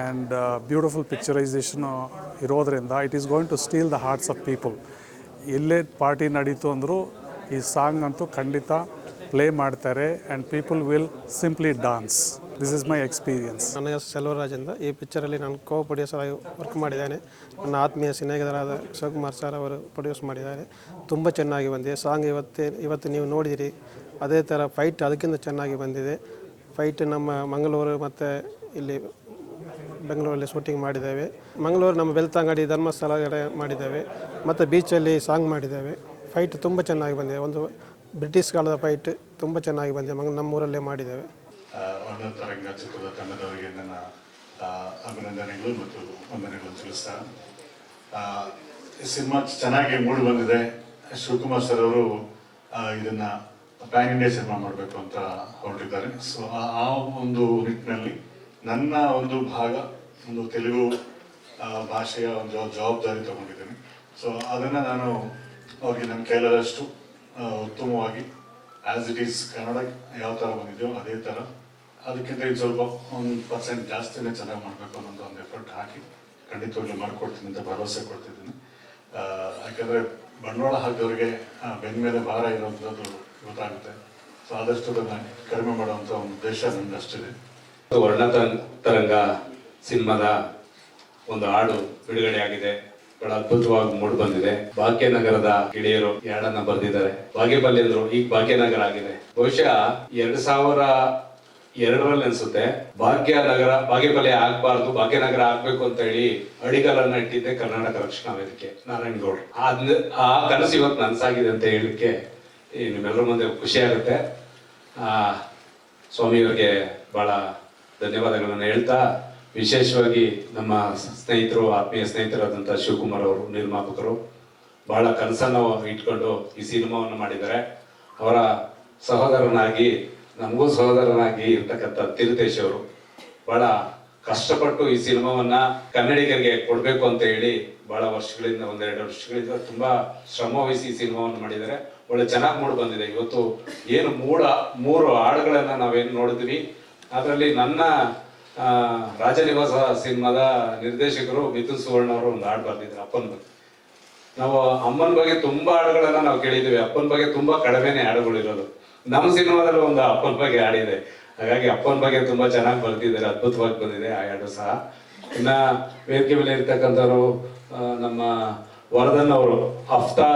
and beautiful picturisation ಇರೋದರಿಂದ it is going to steal the hearts of people. ಎಲ್ಲೇ ಪಾರ್ಟಿ ನಡೀತು ಅಂದರೂ ಈ ಸಾಂಗ್ ಅಂತೂ ಖಂಡಿತ ಪ್ಲೇ ಮಾಡ್ತಾರೆ. And people will simply dance. This is my experience. ನನ್ನ ಹೆಸರು ಸೆಲ್ವರಾಜ್ ಅಂತ. ಈ ಪಿಕ್ಚರಲ್ಲಿ ನಾನು ಕೋ ಪ್ರೊಡ್ಯೂಸರ್ ಆಗಿ ವರ್ಕ್ ಮಾಡಿದ್ದೇನೆ. ನನ್ನ ಆತ್ಮೀಯ ಸ್ನೇಹಿತರಾದ ಶಿವಕುಮಾರ್ ಸರ್ ಅವರು ಪ್ರೊಡ್ಯೂಸ್ ಮಾಡಿದ್ದಾರೆ. ತುಂಬ ಚೆನ್ನಾಗಿ ಬಂದಿದೆ ಸಾಂಗ್. ಇವತ್ತು ನೀವು ನೋಡಿದಿರಿ. ಅದೇ ಥರ ಫೈಟ್ ಅದಕ್ಕಿಂತ ಚೆನ್ನಾಗಿ ಬಂದಿದೆ. ಫೈಟ್ ನಮ್ಮ ಮಂಗಳೂರು ಮತ್ತು ಇಲ್ಲಿ ಬೆಂಗಳೂರಲ್ಲಿ ಶೂಟಿಂಗ್ ಮಾಡಿದ್ದೇವೆ. ಮಂಗಳೂರು ನಮ್ಮ ಬೆಳ್ತಂಗಡಿ ಧರ್ಮಸ್ಥಳ ಮಾಡಿದ್ದೇವೆ ಮತ್ತು ಬೀಚಲ್ಲಿ ಸಾಂಗ್ ಮಾಡಿದ್ದೇವೆ. ಫೈಟ್ ತುಂಬ ಚೆನ್ನಾಗಿ ಬಂದಿದೆ. ಒಂದು ಬ್ರಿಟಿಷ್ ಕಾಲದ ಫೈಟ್ ತುಂಬ ಚೆನ್ನಾಗಿ ಬಂದಿದೆ. ನಮ್ಮೂರಲ್ಲೇ ಮಾಡಿದ್ದೇವೆ. ವರ್ಣತರಂಗ ಚಿತ್ರದ ತಂಡದವರಿಗೆ ನನ್ನ ಅಭಿನಂದನೆಗಳು ಮತ್ತು ವಂದನೆಗಳನ್ನು ತಿಳಿಸ್ತಾ, ಈ ಸಿನಿಮಾ ಚೆನ್ನಾಗಿ ಮೂಡಿ ಬಂದಿದೆ. ಶಿವಕುಮಾರ್ ಸರ್ ಅವರು ಇದನ್ನ ಪ್ಯಾನ್ ಇಂಡಿಯಾ ಸಿನಿಮಾ ಮಾಡಬೇಕು ಅಂತ ಹೊರಟಿದ್ದಾರೆ. ಸೊ ಆ ಒಂದು ನಿಟ್ಟಿನಲ್ಲಿ ನನ್ನ ಒಂದು ಭಾಗ, ಒಂದು ತೆಲುಗು ಭಾಷೆಯ ಒಂದು ಜವಾಬ್ದಾರಿ ತಗೊಂಡಿದ್ದೇನೆ. ಸೊ ಅದನ್ನು ನಾನು ಅವ್ರಿಗೆ ನನ್ನ ಕೈಲಾದಷ್ಟು ಉತ್ತಮವಾಗಿ ಆ್ಯಸ್ ಇಟ್ ಈಸ್ ಕನ್ನಡ ಯಾವ ಥರ ಬಂದಿದೆಯೋ ಅದೇ ಥರ ಅದಕ್ಕಿಂತ ಇನ್ನು ಸ್ವಲ್ಪ 1% ಜಾಸ್ತಿನೇ ಚೆನ್ನಾಗಿ ಮಾಡಬೇಕು ಅನ್ನೋದು ಒಂದು ಎಫರ್ಟ್ ಹಾಕಿ ಖಂಡಿತವಾಗ್ಲೂ ಮಾಡಿಕೊಡ್ತೀನಿ ಅಂತ ಭರವಸೆ ಕೊಡ್ತಿದ್ದೀನಿ. ಯಾಕಂದರೆ ಬಂಡವಾಳ ಹಾಕಿದವ್ರಿಗೆ ಬೆನ್ನ ಮೇಲೆ ಭಾರ ಇರೋಂಥದ್ದು ಗೊತ್ತಾಗುತ್ತೆ. ಸೊ ಆದಷ್ಟು ಅದನ್ನು ಕಡಿಮೆ ಮಾಡುವಂಥ ಒಂದು ಉದ್ದೇಶ ನಮ್ದು ಅಷ್ಟಿದೆ. ವರ್ಣತರಂಗ ಸಿನಿಮಾದ ಒಂದು ಹಾಡು ಬಿಡುಗಡೆ ಆಗಿದೆ. ಬಹಳ ಅದ್ಭುತವಾಗಿ ಮೂಡಿ ಬಂದಿದೆ. ಭಾಗ್ಯನಗರದ ಗೆಳೆಯರು ಎರಡನ್ನ ಬರೆದಿದ್ದಾರೆ. ಭಾಗ್ಯಪಲ್ಲಿ ಅಂದ್ರು, ಈಗ ಭಾಗ್ಯನಗರ ಆಗಿದೆ. ಬಹುಶಃ 2002ರಲ್ಲಿ ಅನ್ಸುತ್ತೆ ಭಾಗ್ಯಪಲ್ಲಿ ಆಗ್ಬಾರ್ದು, ಭಾಗ್ಯನಗರ ಆಗ್ಬೇಕು ಅಂತ ಹೇಳಿ ಅಡಿಗಲನ್ನ ಇಟ್ಟಿದ್ದೆ ಕರ್ನಾಟಕ ರಕ್ಷಣಾ ವೇದಿಕೆ, ನಾರಾಯಣಗೌಡ್ರು. ಆ ಕನಸು ಇವತ್ತು ನನ್ಸಾಗಿದೆ ಅಂತ ಹೇಳಲಿಕ್ಕೆ ನಿಮ್ಮೆಲ್ಲರ ಮುಂದೆ ಖುಷಿ ಆಗುತ್ತೆ. ಸ್ವಾಮಿಯವರಿಗೆ ಬಹಳ ಧನ್ಯವಾದಗಳನ್ನು ಹೇಳ್ತಾ, ವಿಶೇಷವಾಗಿ ನಮ್ಮ ಸ್ನೇಹಿತರು, ಆತ್ಮೀಯ ಸ್ನೇಹಿತರಾದಂಥ ಶಿವಕುಮಾರ್ ಅವರು, ನಿರ್ಮಾಪಕರು, ಬಹಳ ಕನಸನ್ನು ಇಟ್ಕೊಂಡು ಈ ಸಿನಿಮಾವನ್ನು ಮಾಡಿದ್ದಾರೆ. ಅವರ ಸಹೋದರನಾಗಿ, ನಮಗೂ ಸಹೋದರನಾಗಿ ಇರ್ತಕ್ಕಂಥ ತೀರ್ಥೇಶ್ ಅವರು ಬಹಳ ಕಷ್ಟಪಟ್ಟು ಈ ಸಿನಿಮಾವನ್ನ ಕನ್ನಡಿಗರಿಗೆ ಕೊಡಬೇಕು ಅಂತ ಹೇಳಿ ಬಹಳ ವರ್ಷಗಳಿಂದ, 1-2 ವರ್ಷಗಳಿಂದ ತುಂಬಾ ಶ್ರಮ ವಹಿಸಿ ಈ ಸಿನಿಮಾವನ್ನು ಮಾಡಿದ್ದಾರೆ. ಒಳ್ಳೆ ಚೆನ್ನಾಗಿ ಮೂಡಿ ಬಂದಿದೆ. ಇವತ್ತು ಏನು 3 ಹಾಡುಗಳನ್ನ ನಾವೇನು ನೋಡಿದ್ವಿ, ಅದರಲ್ಲಿ ನನ್ನ ರಾಜನಿವಾಸ ಸಿನಿಮಾದ ನಿರ್ದೇಶಕರು ಮಿಥುನ್ ಸುವರ್ಣ ಅವರು ಒಂದು ಹಾಡು ಬರ್ದಿದ್ರು ಅಪ್ಪನ ಬಗ್ಗೆ. ನಾವು ಅಮ್ಮನ ಬಗ್ಗೆ ತುಂಬಾ ಹಾಡುಗಳನ್ನ ನಾವು ಕೇಳಿದ್ವಿ, ಅಪ್ಪನ ಬಗ್ಗೆ ತುಂಬಾ ಕಡಿಮೆನೆ ಹಾಡುಗಳಿರೋದು. ನಮ್ಮ ಸಿನಿಮಾದಲ್ಲಿ ಒಂದು ಅಪ್ಪನ ಬಗ್ಗೆ ಹಾಡಿದೆ. ಹಾಗಾಗಿ ಅಪ್ಪನ ಬಗ್ಗೆ ತುಂಬಾ ಚೆನ್ನಾಗಿ ಬರ್ತಿದ್ದಾರೆ, ಅದ್ಭುತವಾಗಿ ಬಂದಿದೆ ಆ ಹಾಡು ಸಹ. ಇನ್ನ ವೇದಿಕೆ ಮೇಲೆ ಇರ್ತಕ್ಕಂಥವ್ರು ನಮ್ಮ ವರ್ಧನ್ ಅವರು, ಹಫ್ತಾ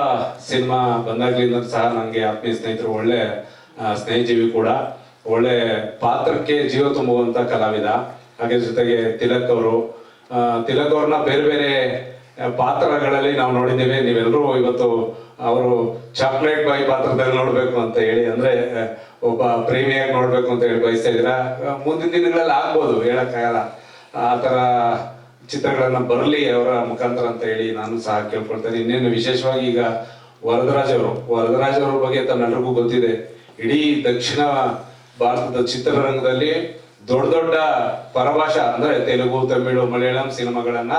ಸಿನಿಮಾ ಬಂದಾಗ್ಲಿಂದ ಸಹ ನನಗೆ ಆತ್ಮೀಯ ಸ್ನೇಹಿತರು, ಒಳ್ಳೆ ಸ್ನೇಹಜೀವಿ ಕೂಡ, ಒಳ್ಳೆ ಪಾತ್ರಕ್ಕೆ ಜೀವ ತುಂಬುವಂತ ಕಲಾವಿದ. ಹಾಗೆ ಜೊತೆಗೆ ತಿಲಕ್ ಅವ್ರನ್ನ ಬೇರೆ ಬೇರೆ ಪಾತ್ರಗಳಲ್ಲಿ ನಾವು ನೋಡಿದ್ದೇವೆ. ನೀವೆಲ್ಲರೂ ಇವತ್ತು ಅವರು ಚಾಕ್ಲೇಟ್ ಬಾಯ್ ಪಾತ್ರದಲ್ಲಿ ನೋಡ್ಬೇಕು ಅಂತ ಹೇಳಿ, ಅಂದ್ರೆ ಒಬ್ಬ ಪ್ರೇಮಿಯಾಗಿ ನೋಡ್ಬೇಕು ಅಂತ ಹೇಳಿ ಬಯಸ್ತಾ ಇದ್ದೀರಾ. ಮುಂದಿನ ದಿನಗಳಲ್ಲಿ ಆಗ್ಬೋದು, ಹೇಳಕ್ಕಾಗಲ್ಲ. ಆ ತರ ಚಿತ್ರಗಳನ್ನ ಬರಲಿ ಅವರ ಮುಖಾಂತರ ಅಂತ ಹೇಳಿ ನಾನು ಸಹ ಕೇಳ್ಕೊಳ್ತೇನೆ. ಇನ್ನೇನು ವಿಶೇಷವಾಗಿ ಈಗ ವರದರಾಜ್ ಅವ್ರ ಬಗ್ಗೆ ತಮ್ಮೆಲ್ಲರಿಗೂ ಗೊತ್ತಿದೆ. ಇಡೀ ದಕ್ಷಿಣ ಭಾರತದ ಚಿತ್ರರಂಗದಲ್ಲಿ ದೊಡ್ಡ ಪರಭಾಷಾ ಅಂದ್ರೆ ತೆಲುಗು, ತಮಿಳು, ಮಲಯಾಳಂ ಸಿನಿಮಾಗಳನ್ನ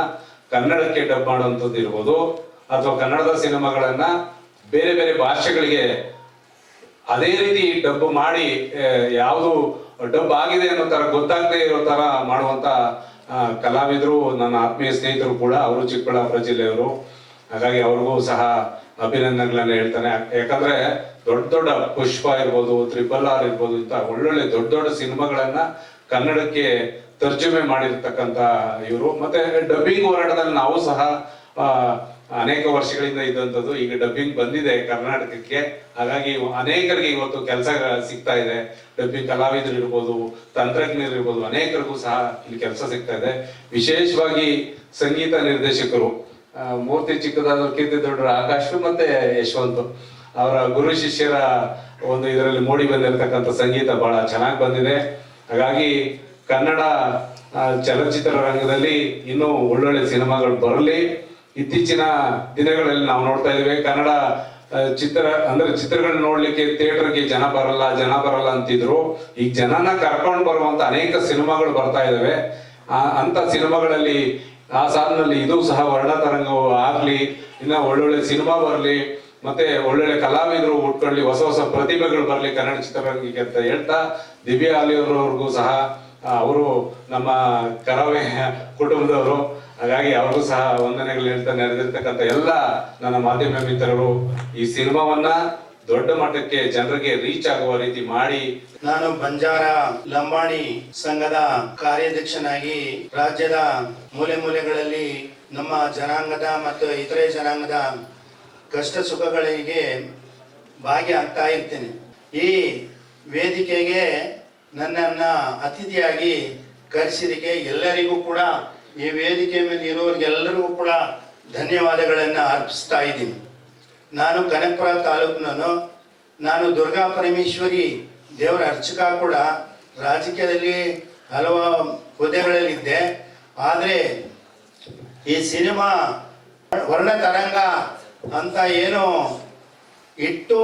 ಕನ್ನಡಕ್ಕೆ ಡಬ್ ಮಾಡುವಂಥದ್ದು ಇರ್ಬೋದು, ಅಥವಾ ಕನ್ನಡದ ಸಿನಿಮಾಗಳನ್ನ ಬೇರೆ ಬೇರೆ ಭಾಷೆಗಳಿಗೆ ಅದೇ ರೀತಿ ಡಬ್ ಮಾಡಿ ಯಾವುದು ಡಬ್ ಆಗಿದೆ ಅನ್ನೋ ತರ ಗೊತ್ತಾಗದೆ ಇರೋ ತರ ಮಾಡುವಂತ ಕಲಾವಿದರು ನನ್ನ ಆತ್ಮೀಯ ಸ್ನೇಹಿತರು ಕೂಡ. ಅವರು ಚಿಕ್ಕಬಳ್ಳಾಪುರ ಜಿಲ್ಲೆಯವರು. ಹಾಗಾಗಿ ಅವ್ರಿಗೂ ಸಹ ಅಭಿನಂದನೆಗಳನ್ನ ಹೇಳ್ತಾನೆ. ಯಾಕಂದ್ರೆ ದೊಡ್ಡ ಪುಷ್ಪ ಇರ್ಬೋದು, RRR ಇರ್ಬೋದು, ಇಂತ ಒಳ್ಳೊಳ್ಳೆ ದೊಡ್ಡ ಸಿನಿಮಾಗಳನ್ನ ಕನ್ನಡಕ್ಕೆ ತರ್ಜುಮೆ ಮಾಡಿರ್ತಕ್ಕಂಥ ಇವರು. ಮತ್ತೆ ಡಬ್ಬಿಂಗ್ ಹೋರಾಟದಲ್ಲಿ ನಾವು ಸಹ ಅನೇಕ ವರ್ಷಗಳಿಂದ ಇದ್ದಂಥದ್ದು. ಈಗ ಡಬ್ಬಿಂಗ್ ಬಂದಿದೆ ಕರ್ನಾಟಕಕ್ಕೆ. ಹಾಗಾಗಿ ಅನೇಕರಿಗೆ ಇವತ್ತು ಕೆಲಸ ಸಿಗ್ತಾ ಇದೆ. ಡಬ್ಬಿಂಗ್ ಕಲಾವಿದರು ಇರ್ಬೋದು, ತಂತ್ರಜ್ಞರು ಇರ್ಬೋದು, ಅನೇಕರಿಗೂ ಸಹ ಇಲ್ಲಿ ಕೆಲಸ ಸಿಗ್ತಾ ಇದೆ. ವಿಶೇಷವಾಗಿ ಸಂಗೀತ ನಿರ್ದೇಶಕರು ಮೂರ್ತಿ ಚಿಕ್ಕದಾದ ಕೀರ್ತಿ ದೊಡ್ಡರ ಆಕಾಶ್ ಮತ್ತೆ ಯಶವಂತ್ ಅವರ ಗುರು ಶಿಷ್ಯರ ಒಂದು ಇದರಲ್ಲಿ ಮೂಡಿ ಬಂದಿರತಕ್ಕಂಥ ಸಂಗೀತ ಬಹಳ ಚೆನ್ನಾಗಿ ಬಂದಿದೆ. ಹಾಗಾಗಿ ಕನ್ನಡ ಚಲನಚಿತ್ರ ರಂಗದಲ್ಲಿ ಇನ್ನೂ ಒಳ್ಳೊಳ್ಳೆ ಸಿನಿಮಾಗಳು ಬರಲಿ. ಇತ್ತೀಚಿನ ದಿನಗಳಲ್ಲಿ ನಾವು ನೋಡ್ತಾ ಇದ್ದೇವೆ, ಕನ್ನಡ ಚಿತ್ರಗಳನ್ನ ನೋಡ್ಲಿಕ್ಕೆ ಥಿಯೇಟರ್ಗೆ ಜನ ಬರಲ್ಲ ಅಂತಿದ್ರು. ಈಗ ಜನನ ಕರ್ಕೊಂಡು ಬರುವಂತ ಅನೇಕ ಸಿನಿಮಾಗಳು ಬರ್ತಾ ಇದಾವೆ. ಅಂತ ಸಿನಿಮಾಗಳಲ್ಲಿ ಆ ಸಾಲಿನಲ್ಲಿ ಇದು ಸಹ ವರ್ಣತರಂಗವು ಆಗ್ಲಿ, ಇನ್ನ ಒಳ್ಳೊಳ್ಳೆ ಸಿನಿಮಾ ಬರಲಿ, ಮತ್ತೆ ಒಳ್ಳೊಳ್ಳೆ ಕಲಾವಿದರು ಹುಟ್ಕೊಳ್ಳಿ, ಹೊಸ ಪ್ರತಿಭೆಗಳು ಬರಲಿ ಕನ್ನಡ ಚಿತ್ರರಂಗಕ್ಕೆ ಅಂತ ಹೇಳ್ತಾ, ದಿವ್ಯಾ ಅಲಿಯವ್ರವ್ರಿಗೂ ಸಹ ಅವರು ನಮ್ಮ ಕರಾವೆ ಕುಟುಂಬದವರು. ಹಾಗಾಗಿ ಅವ್ರಿಗೂ ಸಹ ವಂದನೆಗಳು ಹೇಳ್ತಾ, ನೆರೆದಿರ್ತಕ್ಕಂಥ ಎಲ್ಲ ನನ್ನ ಮಾಧ್ಯಮ ಮಿತ್ರರು ಈ ಸಿನಿಮಾವನ್ನ ದೊಡ್ಡ ಮಟ್ಟಕ್ಕೆ ಜನರಿಗೆ ರೀಚ್ ಆಗುವ ರೀತಿ ಮಾಡಿ. ನಾನು ಬಂಜಾರ ಲಂಬಾಣಿ ಸಂಘದ ಕಾರ್ಯಾಧ್ಯಕ್ಷನಾಗಿ ರಾಜ್ಯದ ಮೂಲೆ ಮೂಲೆಗಳಲ್ಲಿ ನಮ್ಮ ಜನಾಂಗದ ಮತ್ತು ಇತರೆ ಜನಾಂಗದ ಕಷ್ಟ ಸುಖಗಳಿಗೆ ಭಾಗಿಯಾಗ್ತಾ ಇರ್ತೇನೆ. ಈ ವೇದಿಕೆಗೆ ನನ್ನನ್ನ ಅತಿಥಿಯಾಗಿ ಕರೆಸಿದಕ್ಕೆ ಎಲ್ಲರಿಗೂ ಕೂಡ, ಈ ವೇದಿಕೆ ಮೇಲೆ ಇರೋರಿಗೆಲ್ಲರಿಗೂ ಕೂಡ ಧನ್ಯವಾದಗಳನ್ನು ಅರ್ಪಿಸ್ತಾ ಇದ್ದೀನಿ. ನಾನು ಕನಕಪುರ ತಾಲೂಕಿನವನು. ನಾನು ದುರ್ಗಾ ಪರಮೇಶ್ವರಿ ದೇವರ ಅರ್ಚಕ ಕೂಡ. ರಾಜಕೀಯದಲ್ಲಿ ಹಲವು ಹುದ್ದೆಗಳಲ್ಲಿದ್ದೆ. ಆದರೆ ಈ ಸಿನಿಮಾ ವರ್ಣತರಂಗ ಅಂತ ಏನು ಇಟ್ಟು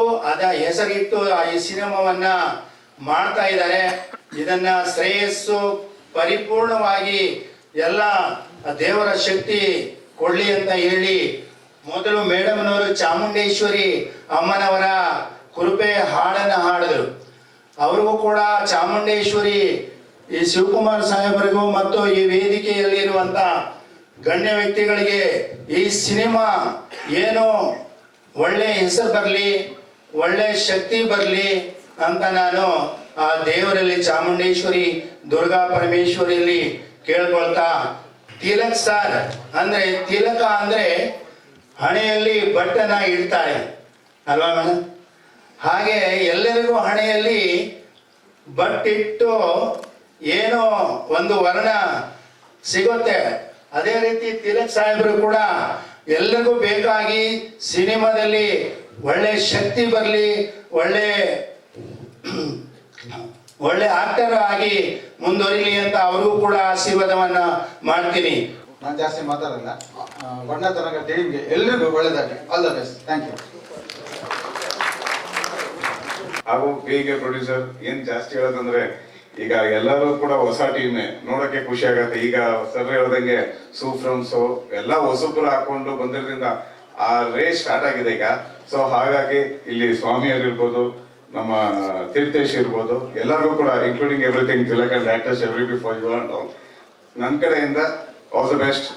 ಹೆಸರಿಟ್ಟು ಈ ಸಿನಿಮಾವನ್ನ ಮಾಡ್ತಾ ಇದ್ದಾರೆ. ಇದನ್ನ ಶ್ರೇಯಸ್ಸು ಪರಿಪೂರ್ಣವಾಗಿ ಎಲ್ಲ ದೇವರ ಶಕ್ತಿ ಕೊಡ್ಲಿ ಅಂತ ಹೇಳಿ ಮೊದಲು ಮೇಡಮ್ನವರು ಚಾಮುಂಡೇಶ್ವರಿ ಅಮ್ಮನವರ ಕೃಪೆ ಹಾಡನ್ನು ಹಾಡಿದರು. ಅವ್ರಿಗೂ ಕೂಡ ಚಾಮುಂಡೇಶ್ವರಿ ಈ ಶಿವಕುಮಾರ್ ಸಾಹೇಬರಿಗೂ ಮತ್ತು ಈ ವೇದಿಕೆಯಲ್ಲಿರುವಂತ ಗಣ್ಯ ವ್ಯಕ್ತಿಗಳಿಗೆ ಈ ಸಿನಿಮಾ ಏನು ಒಳ್ಳೆ ಹೆಸರು ಬರಲಿ, ಒಳ್ಳೆ ಶಕ್ತಿ ಬರಲಿ ಅಂತ ನಾನು ಆ ದೇವರಲ್ಲಿ ಚಾಮುಂಡೇಶ್ವರಿ, ದುರ್ಗಾ ಪರಮೇಶ್ವರಿಯಲ್ಲಿ ಕೇಳ್ಕೊಳ್ತಾ, ತಿಲಕ್ ಸರ್ ಅಂದ್ರೆ ತಿಲಕ ಅಂದ್ರೆ ಹಣೆಯಲ್ಲಿ ಬಟ್ಟನ ಇಡ್ತಾರೆ ಅಲ್ವಾ ಮೇಡಮ್? ಹಾಗೆ ಎಲ್ಲರಿಗೂ ಹಣೆಯಲ್ಲಿ ಬಟ್ಟಿಟ್ಟು ಏನೋ ಒಂದು ವರ್ಣ ಸಿಗುತ್ತೆ. ಅದೇ ರೀತಿ ತಿಲಕ್ ಸಾಹೇಬರು ಕೂಡ ಎಲ್ಲರಿಗೂ ಬೇಕಾಗಿ ಸಿನಿಮಾದಲ್ಲಿ ಒಳ್ಳೆ ಶಕ್ತಿ ಬರಲಿ, ಒಳ್ಳೆ ಆಕ್ಟರ್ ಆಗಿ ಮುಂದುವರಿಲಿ ಅಂತ ಅವ್ರಿಗೂ ಕೂಡ ಆಶೀರ್ವಾದವನ್ನ ಮಾಡ್ತೀನಿ. ನಾನು ಜಾಸ್ತಿ ಮಾತಾಡಲ್ಲ. ಬಣ್ಣತರಂಗ ಟೀಮ್ಗೆ ಎಲ್ರಿಗೂ ಒಳ್ಳೆದಾಗಲಿ. All the best. Thank you. ಹಾಗೂ ಬೇಗ ಪ್ರೊಡ್ಯೂಸರ್ ಏನ್ ಜಾಸ್ತಿ ಹೇಳೋದಂದ್ರೆ, ಈಗ ಎಲ್ಲರೂ ಕೂಡ ಹೊಸ ಟೀಮೇ, ನೋಡಕ್ಕೆ ಖುಷಿ ಆಗತ್ತೆ. ಈಗ ಸರ್ ಹೇಳ್ದಂಗೆ ಸೂಫ್ರಮ್ಸು ಎಲ್ಲ ಹೊಸಬ್ರು ಹಾಕೊಂಡು ಬಂದಿರೋದ್ರಿಂದ ಆ ರೇಸ್ ಸ್ಟಾರ್ಟ್ ಆಗಿದೆ ಈಗ. ಸೊ ಹಾಗಾಗಿ ಇಲ್ಲಿ ಸ್ವಾಮಿಯವ್ರು ಇರ್ಬೋದು, ನಮ್ಮ ತೀರ್ಥೇಶ್ ಇರ್ಬೋದು, ಎಲ್ಲರಿಗೂ ಕೂಡ including everything, Tilak and actors every before you and all, ನನ್ನ ಕಡೆಯಿಂದ ಆಲ್ ದ ಬೆಸ್ಟ್.